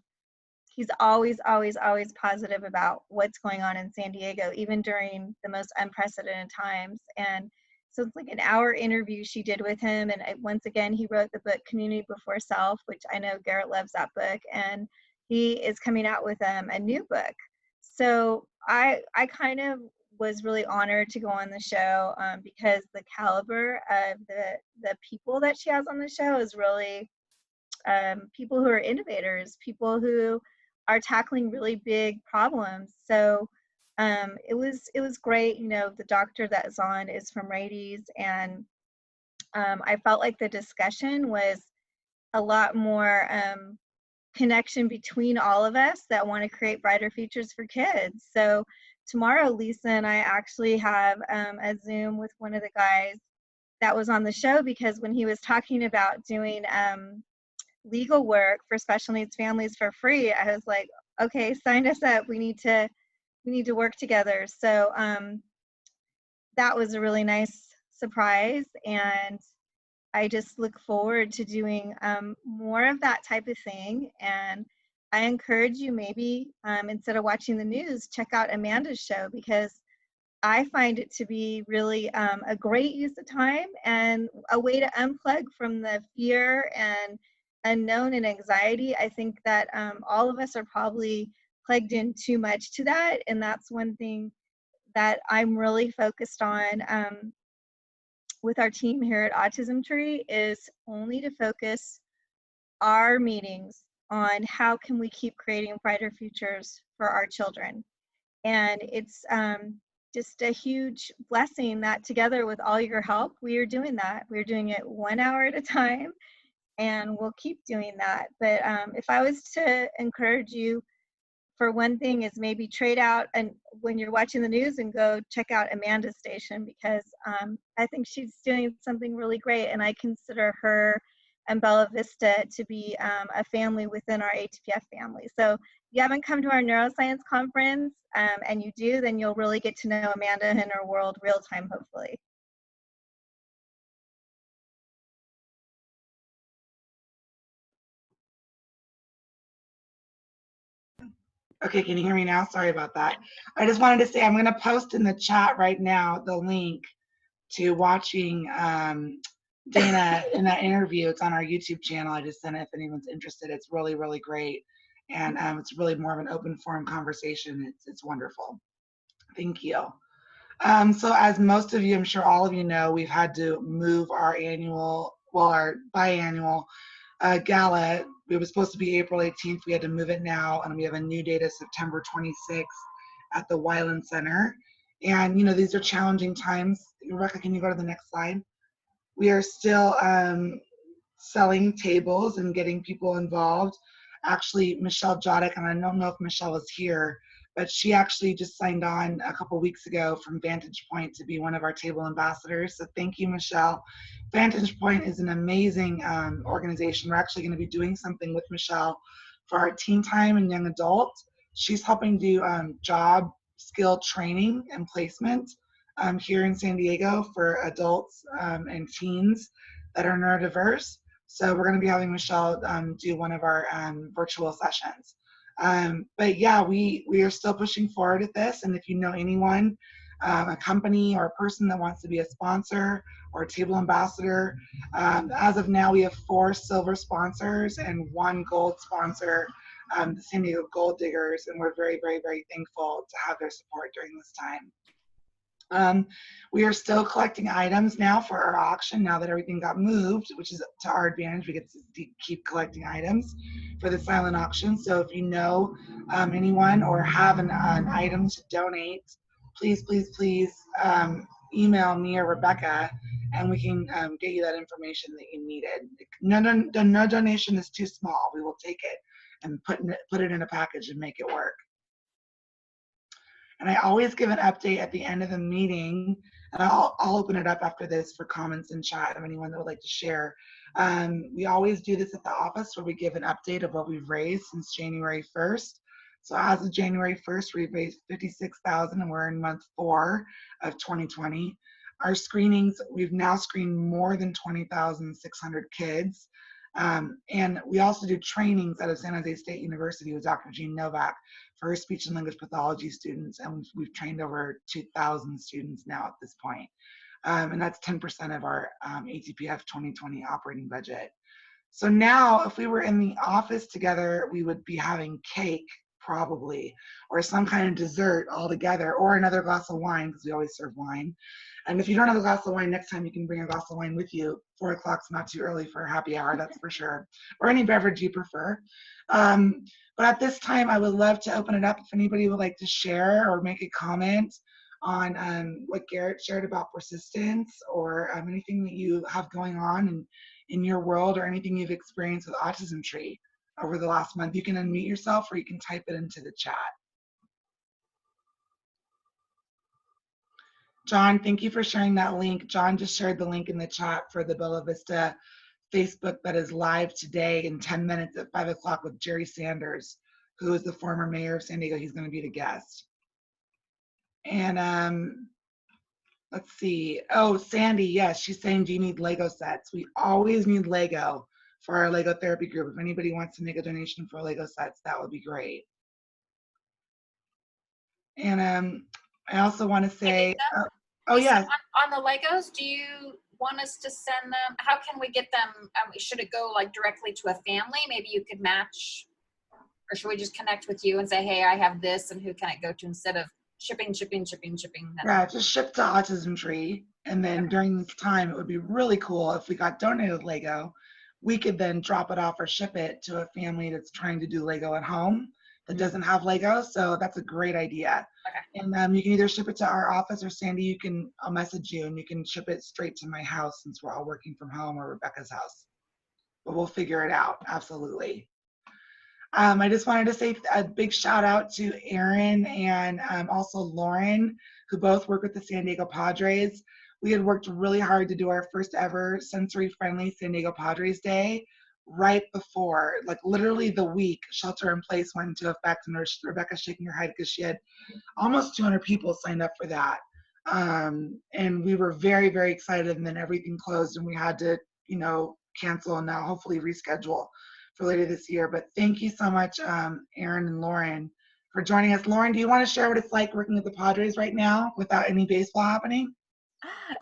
he's always, always, always positive about what's going on in San Diego, even during the most unprecedented times. And so it's like an hour interview she did with him. And once again, he wrote the book Community Before Self, which I know Garret loves that book. And he is coming out with a new book. So I kind of was really honored to go on the show because the caliber of the people that she has on the show is really people who are innovators, people who are tackling really big problems. So it was great. You know, the doctor that's on is from Rades, and I felt like the discussion was a lot more connection between all of us that want to create brighter futures for kids. So tomorrow, Lisa and I actually have a Zoom with one of the guys that was on the show, because when he was talking about doing legal work for special needs families for free, I was like, okay, sign us up. We need to work together. So that was a really nice surprise, and I just look forward to doing more of that type of thing. And I encourage you, maybe instead of watching the news, check out Amanda's show, because I find it to be really a great use of time and a way to unplug from the fear and unknown and anxiety. I think that all of us are probably plugged in too much to that, and that's one thing that I'm really focused on with our team here at Autism Tree, is only to focus our meetings on how can we keep creating brighter futures for our children. And it's just a huge blessing that together with all your help, we are doing that. We're doing it 1 hour at a time, and we'll keep doing that. But if I was to encourage you, for one thing, is maybe trade out and when you're watching the news and go check out Amanda's station, because I think she's doing something really great, and I consider her and Bella Vista to be a family within our ATPF family. So if you haven't come to our neuroscience conference and you do, then you'll really get to know Amanda and her world real time, hopefully. Okay, can you hear me now? Sorry about that. I just wanted to say I'm going to post in the chat right now the link to watching Dana in that interview. It's on our YouTube channel. I just sent it if anyone's interested. It's really, really great. And it's really more of an open forum conversation. It's wonderful. Thank you. So as most of you, I'm sure all of you know, we've had to move our annual, well, our biannual gala. It was supposed to be April 18th. We had to move it now, and we have a new date of September 26th at the Weiland Center. And, you know, these are challenging times. Rebecca, can you go to the next slide? We are still selling tables and getting people involved. Actually, Michelle Jodick, and I don't know if Michelle is here, but she actually just signed on a couple weeks ago from Vantage Point to be one of our table ambassadors. So thank you, Michelle. Vantage Point is an amazing organization. We're actually going to be doing something with Michelle for our teen time and young adult. She's helping do job skill training and placement here in San Diego for adults and teens that are neurodiverse. So we're going to be having Michelle do one of our virtual sessions. But yeah, we are still pushing forward at this. And if you know anyone, a company or a person that wants to be a sponsor or a table ambassador, as of now we have 4 silver sponsors and 1 gold sponsor, the San Diego Gold Diggers, and we're very, very, very thankful to have their support during this time. We are still collecting items now for our auction now that everything got moved, which is to our advantage. We get to keep collecting items for the silent auction. So if you know anyone or have an item to donate, please, please, please email me or Rebecca, and we can get you that information that you needed. No donation is too small. We will take it and put it in a package and make it work. And I always give an update at the end of the meeting, and I'll open it up after this for comments in chat of anyone that would like to share. We always do this at the office where we give an update of what we've raised since January 1st. So as of January 1st, we've raised $56,000, and we're in month 4 of 2020. Our screenings, we've now screened more than 20,600 kids. And we also do trainings out of San Jose State University with Dr. Jean Novak for her speech and language pathology students, and we've trained over 2,000 students now at this point. And that's 10% of our ATPF 2020 operating budget. So now if we were in the office together, we would be having cake probably, or some kind of dessert all together, or another glass of wine, because we always serve wine. And if you don't have a glass of wine next time, you can bring a glass of wine with you. 4 o'clock's not too early for a happy hour, that's for sure, or any beverage you prefer. But at this time, I would love to open it up if anybody would like to share or make a comment on what Garret shared about persistence, or anything that you have going on in your world, or anything you've experienced with Autism Tree over the last month. You can unmute yourself or you can type it into the chat. John, thank you for sharing that link. John just shared the link in the chat for the Bella Vista Facebook that is live today in 10 minutes at 5 o'clock with Jerry Sanders, who is the former mayor of San Diego. He's going to be the guest. And let's see. Oh, Sandy, yes, she's saying, do you need Lego sets? We always need Lego for our Lego therapy group. If anybody wants to make a donation for Lego sets, that would be great. And I also want to say, oh yes. On the Legos, do you want us to send them? How can we get them? Should it go like directly to a family? Maybe you could match, or should we just connect with you and say, hey, I have this, and who can it go to, instead of shipping? Yeah, just ship to Autism Tree. And then during this time, it would be really cool if we got donated Lego. We could then drop it off or ship it to a family that's trying to do Lego at home that doesn't have Lego. So that's a great idea. Okay. And you can either ship it to our office, or Sandy, I'll message you and you can ship it straight to my house, since we're all working from home, or Rebecca's house. But we'll figure it out. Absolutely. I just wanted to say a big shout out to Aaron and also Lauren, who both work with the San Diego Padres. We had worked really hard to do our first ever sensory-friendly San Diego Padres Day right before, like literally the week shelter in place went into effect, and Rebecca's shaking her head because she had almost 200 people signed up for that. And we were very, very excited, and then everything closed and we had to, cancel and now hopefully reschedule for later this year. But thank you so much, Aaron and Lauren, for joining us. Lauren, do you want to share what it's like working with the Padres right now without any baseball happening?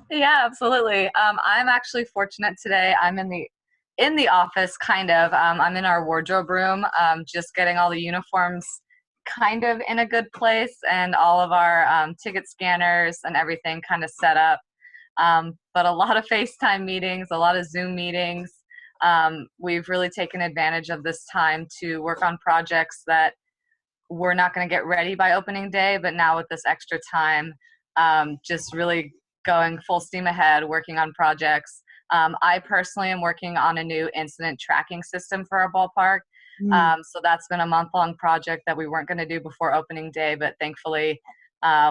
Yeah, absolutely. I'm actually fortunate today. I'm in the office, kind of. I'm in our wardrobe room, just getting all the uniforms kind of in a good place, and all of our ticket scanners and everything kind of set up. But a lot of FaceTime meetings, a lot of Zoom meetings. We've really taken advantage of this time to work on projects that we're not going to get ready by opening day, but now with this extra time, just really going full steam ahead, working on projects. I personally am working on a new incident tracking system for our ballpark. So that's been a month-long project that we weren't going to do before opening day, but thankfully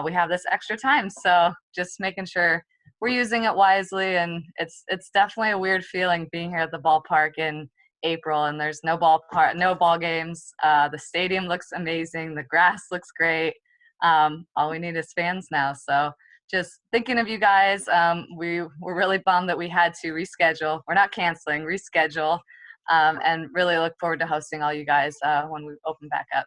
we have this extra time. So just making sure we're using it wisely, and it's definitely a weird feeling being here at the ballpark in April, and there's no ball games. The stadium looks amazing. The grass looks great. All we need is fans now. So just thinking of you guys. We were really bummed that we had to reschedule. We're not canceling, reschedule, and really look forward to hosting all you guys when we open back up.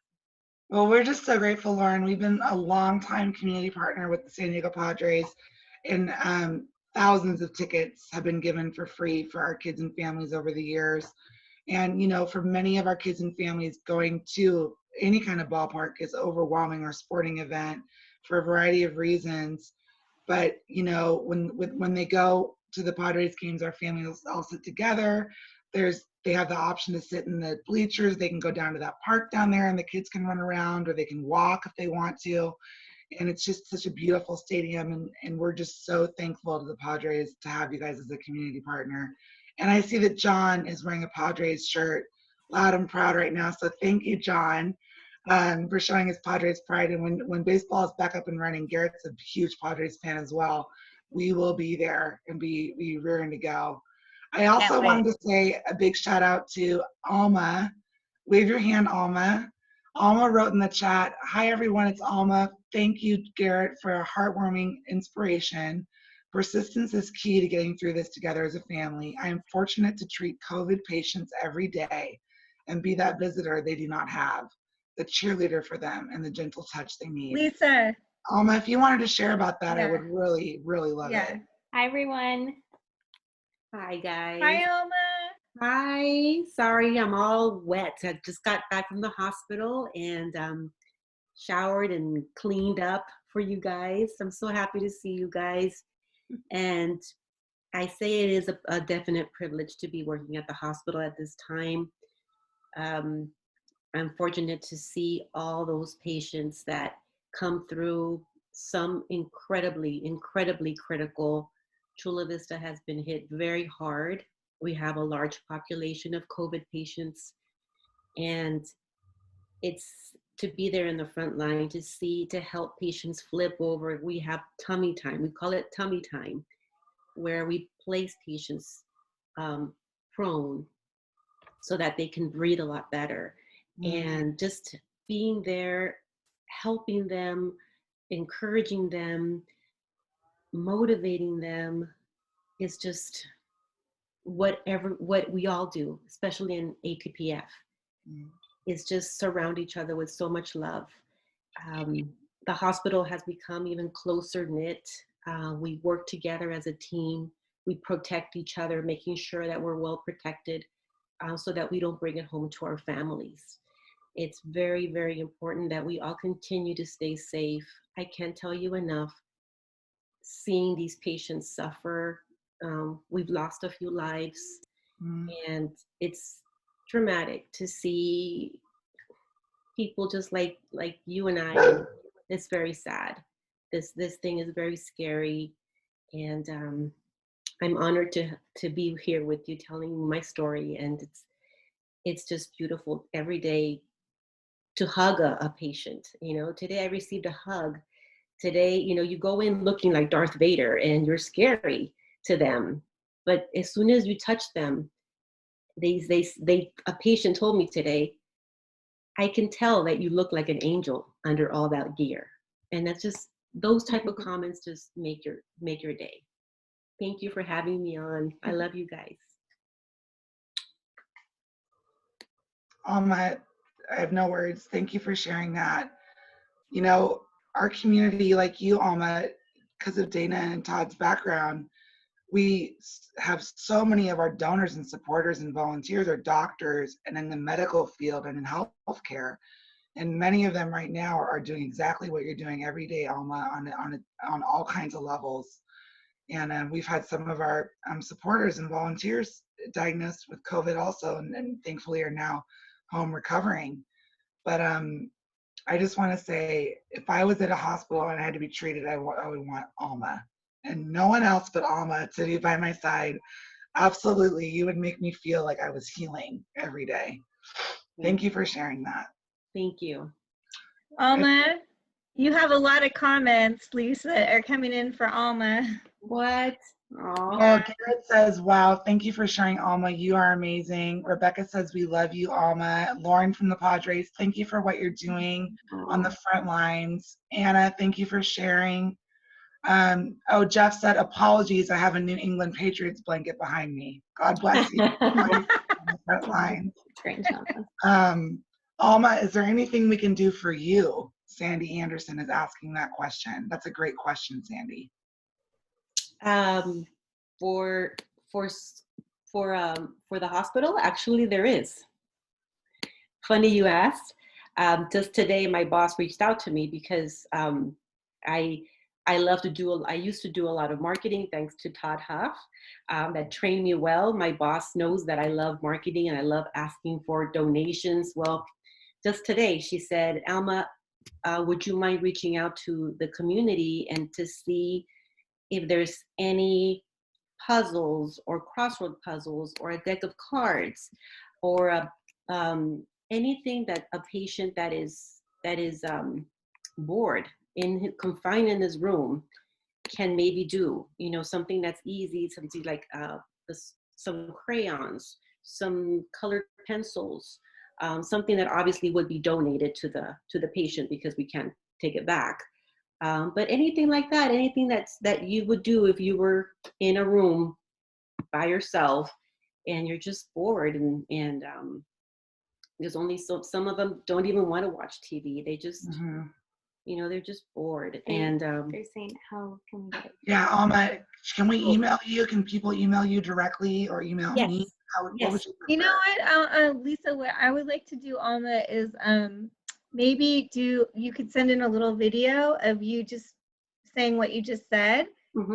Well, we're just so grateful, Lauren. We've been a long-time community partner with the San Diego Padres, and thousands of tickets have been given for free for our kids and families over the years. And, for many of our kids and families, going to any kind of ballpark is overwhelming, or sporting event, for a variety of reasons. But, when they go to the Padres games, our families all sit together. They have the option to sit in the bleachers. They can go down to that park down there and the kids can run around, or they can walk if they want to. And it's just such a beautiful stadium. And we're just so thankful to the Padres to have you guys as a community partner. And I see that John is wearing a Padres shirt, loud and proud right now. So thank you, John, for showing his Padres pride. And when baseball is back up and running, Garrett's a huge Padres fan as well. We will be there and be rearing to go. I also wanted to say a big shout out to Alma. Wave your hand, Alma. Alma wrote in the chat, "Hi everyone, it's Alma. Thank you, Garret, for a heartwarming inspiration. Persistence is key to getting through this together as a family. I am fortunate to treat COVID patients every day and be that visitor they do not have, the cheerleader for them, and the gentle touch they need." Lisa. Alma, if you wanted to share about that, I would really, really love it. Hi, everyone. Hi, guys. Hi, Alma. Hi, sorry, I'm all wet. I just got back from the hospital and showered and cleaned up for you guys. I'm so happy to see you guys. And I say it is a definite privilege to be working at the hospital at this time. I'm fortunate to see all those patients that come through, some incredibly, incredibly critical. Chula Vista has been hit very hard. We have a large population of COVID patients, and it's to be there in the front line to see, to help patients flip over. We have tummy time. We call it tummy time, where we place patients prone so that they can breathe a lot better. And just being there, helping them, encouraging them, motivating them is just what we all do, especially in ATPF, is just surround each other with so much love. The hospital has become even closer knit. We work together as a team. We protect each other, making sure that we're well protected so that we don't bring it home to our families. It's very, very important that we all continue to stay safe. I can't tell you enough, seeing these patients suffer. We've lost a few lives, and it's traumatic to see people just like you and I. It's very sad. This thing is very scary, and I'm honored to be here with you, telling my story. And it's just beautiful every day to hug a patient. You know, today I received a hug. Today, you know, you go in looking like Darth Vader and you're scary to them, but as soon as you touch them, a patient told me today, I can tell that you look like an angel under all that gear. And that's just, those type of comments just make your day. Thank you for having me on. I love you guys. Alma, I have no words. Thank you for sharing that. You know, our community, like you, Alma, because of Dana and Todd's background, we have so many of our donors and supporters and volunteers are doctors and in the medical field and in healthcare. And many of them right now are doing exactly what you're doing every day, Alma, on all kinds of levels. And we've had some of our supporters and volunteers diagnosed with COVID also, and thankfully are now home recovering. But I just want to say, if I was at a hospital and I had to be treated, I would want Alma. And no one else but Alma to be by my side. Absolutely, you would make me feel like I was healing every day. Thank you for sharing that. Thank you. Alma, you have a lot of comments, Lisa, are coming in for Alma. What? Oh, Garret says, wow, thank you for sharing, Alma. You are amazing. Rebecca says, we love you, Alma. Lauren from the Padres, thank you for what you're doing on the front lines. Anna, thank you for sharing. Oh, Jeff said, apologies, I have a New England Patriots blanket behind me. God bless you. On the front lines. Alma, is there anything we can do for you? Sandy Anderson is asking that question. That's a great question, Sandy. For the hospital, actually there is. Funny you asked. Just today, my boss reached out to me because I used to do a lot of marketing, thanks to Todd Hoff, that trained me well. My boss knows that I love marketing and I love asking for donations. Well, just today she said, Alma, would you mind reaching out to the community and to see if there's any puzzles or crossword puzzles or a deck of cards or anything that a patient that is bored, confined in his room, can maybe do. You know, something that's easy, something like some crayons, some colored pencils, something that obviously would be donated to the patient because we can't take it back. But anything like that, anything that you would do if you were in a room by yourself and you're just bored, and there's only some of them don't even want to watch TV. They just You know, they're just bored. They- And They're saying, how can we get it? Yeah, Alma, can we email you? Can people email you directly or email yes, me? What would yes. you You know prefer? what, Lisa, what I would like to do, Alma, is maybe you could send in a little video of you just saying what you just said,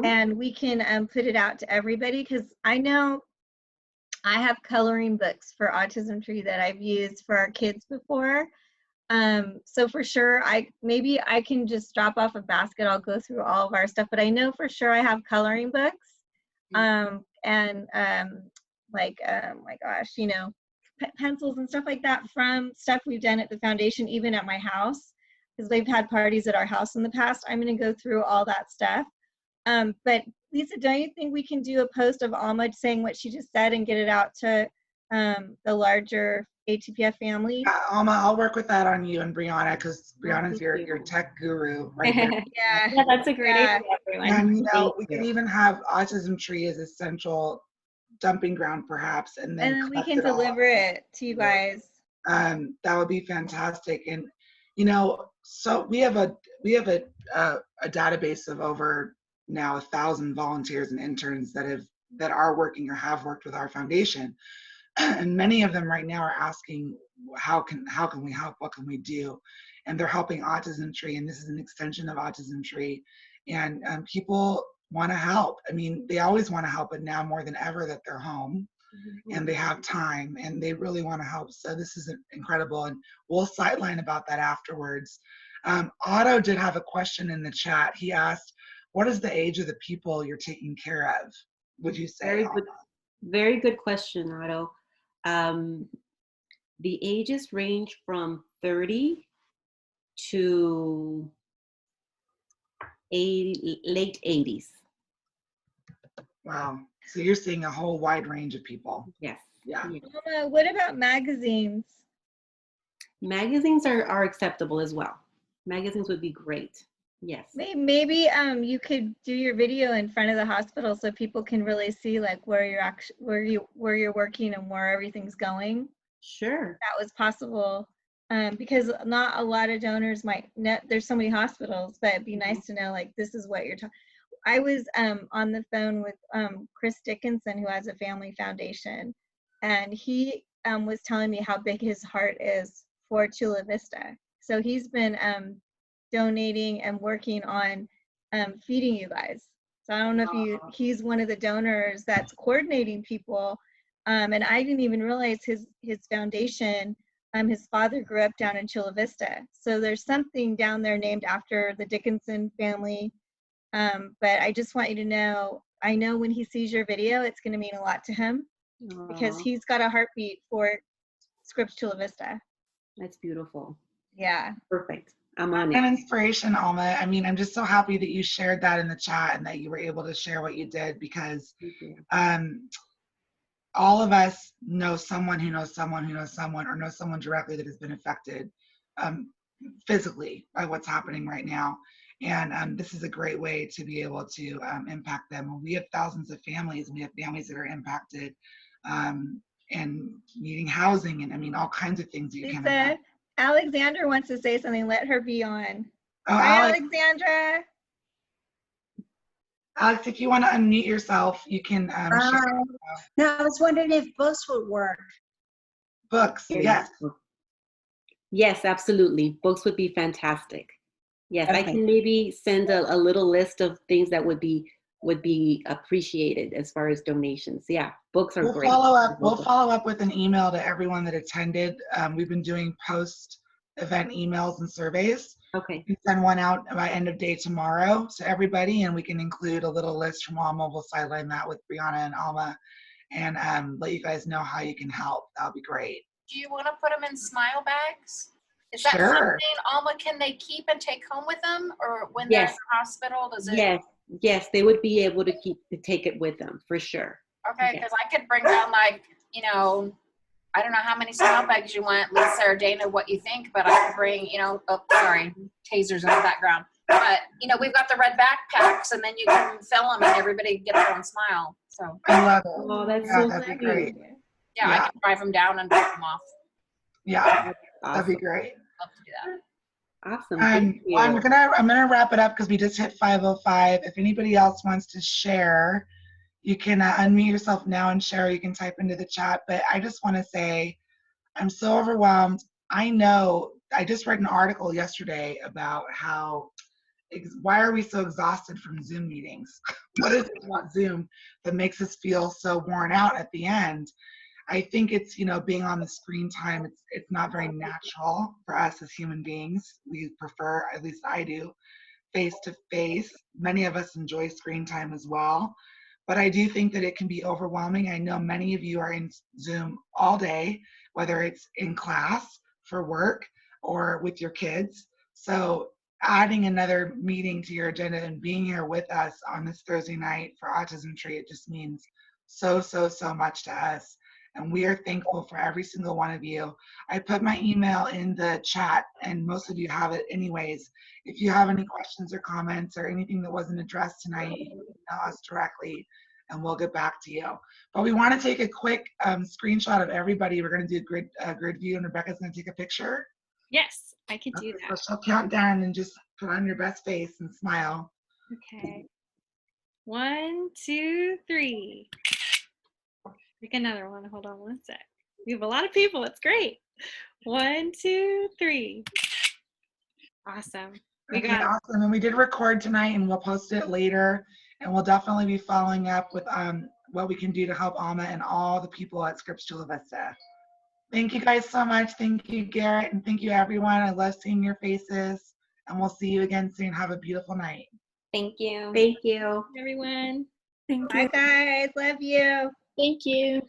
and we can put it out to everybody, because I know I have coloring books for Autism Tree that I've used for our kids before. So for sure, maybe I can just drop off a basket. I'll go through all of our stuff, but I know for sure I have coloring books, like, my gosh, you know, pencils and stuff like that from stuff we've done at the foundation, even at my house, because they've had parties at our house in the past. I'm going to go through all that stuff. But Lisa, don't you think we can do a post of Alma saying what she just said and get it out to the larger ATPF family? Yeah, Alma, I'll work with that on you and Brianna, because Brianna's your tech guru right there. Yeah, that's a great idea, everyone. And you know, Thank we you. can even have Autism Tree as a central dumping ground, perhaps, and then we collect can it all. deliver it to you guys. That would be fantastic. And you know, so we have a database of over now 1,000 volunteers and interns that are working or have worked with our foundation, and many of them right now are asking, how can we help? What can we do? And they're helping Autism Tree, and this is an extension of Autism Tree. And people want to help. I mean, they always want to help, but now more than ever that they're home and they have time and they really want to help. So this is incredible, and we'll sideline about that afterwards. Otto did have a question in the chat. He asked, what is the age of the people you're taking care of, would you say? Very good question, Otto. The ages range from 30 to late 80s. Wow. So you're seeing a whole wide range of people. Yes. Yeah. What about magazines? Magazines are acceptable as well. Magazines would be great. Yes. Maybe you could do your video in front of the hospital so people can really see like where you're working and where everything's going. Sure. That was possible, because not a lot of donors might know. There's so many hospitals, but it'd be nice to know like this is what you're talking. I was on the phone with Chris Dickinson, who has a family foundation, and he was telling me how big his heart is for Chula Vista. So he's been donating and working on feeding you guys. So I don't know if he's one of the donors that's coordinating people. And I didn't even realize his foundation, his father grew up down in Chula Vista. So there's something down there named after the Dickinson family. But I just want you to know, I know when he sees your video, it's going to mean a lot to him because he's got a heartbeat for Scripps Chula Vista. That's beautiful. Yeah. Perfect. I'm on it. An inspiration, Alma. I mean, I'm just so happy that you shared that in the chat and that you were able to share what you did, because all of us know someone who knows someone who knows someone, or knows someone directly that has been affected physically by what's happening right now. And this is a great way to be able to impact them. We have thousands of families, and we have families that are impacted and needing housing, and I mean, all kinds of things that you can imagine. Alexandra wants to say something. Let her be on. Oh, Hi, Alex. Alexandra. Alex, if you want to unmute yourself, you can share. No, I was wondering if books would work. Books, yes. Yes, absolutely. Books would be fantastic. Yes, Okay. I can maybe send a little list of things that would be appreciated as far as donations. Yeah, books are great. We'll follow up with an email to everyone that attended. We've been doing post-event emails and surveys. Okay. We send one out by end of day tomorrow to everybody, and we can include a little list from Alma. We'll sideline that with Brianna and Alma, and let you guys know how you can help. That'll be great. Do you want to put them in smile bags? Is that Sure. something, Alma, can they keep and take home with them? Or when they're in the hospital, does it? Yes, they would be able to take it with them for sure. Okay, because I could bring down like, you know, I don't know how many smile bags you want, Lisa or Dana, what you think, but I could bring, you know, oh, sorry, tasers in the background. But, you know, we've got the red backpacks, and then you can fill them and everybody get their own smile. So I love it. Oh, that's that'd be great. Yeah, I can drive them down and drop them off. Yeah, that'd be great. Love to do that. Awesome. Thank you. I'm gonna wrap it up because we just hit 5:05. If anybody else wants to share, you can unmute yourself now and share. You can type into the chat. But I just want to say, I'm so overwhelmed. I know. I just read an article yesterday about why are we so exhausted from Zoom meetings? What is it about Zoom that makes us feel so worn out at the end? I think it's, being on the screen time, it's not very natural for us as human beings. We prefer, at least I do, face to face. Many of us enjoy screen time as well. But I do think that it can be overwhelming. I know many of you are in Zoom all day, whether it's in class, for work, or with your kids. So adding another meeting to your agenda and being here with us on this Thursday night for Autism Tree, it just means so, so, so much to us. And we are thankful for every single one of you. I put my email in the chat, and most of you have it anyways. If you have any questions or comments or anything that wasn't addressed tonight, you can email us directly, and we'll get back to you. But we want to take a quick screenshot of everybody. We're going to do a grid view, and Rebecca's going to take a picture. Yes, I can do that. So she'll count down and just put on your best face and smile. Okay. 1, 2, 3. Pick another one. Hold on one sec. We have a lot of people. It's great. 1, 2, 3. Awesome. We got it. Awesome. And we did record tonight, and we'll post it later. And we'll definitely be following up with what we can do to help Alma and all the people at Scripps Chula Vista. Thank you guys so much. Thank you, Garrett, and thank you, everyone. I love seeing your faces, and we'll see you again soon. Have a beautiful night. Thank you. Thank you. Everyone. Bye, guys. Love you. Thank you.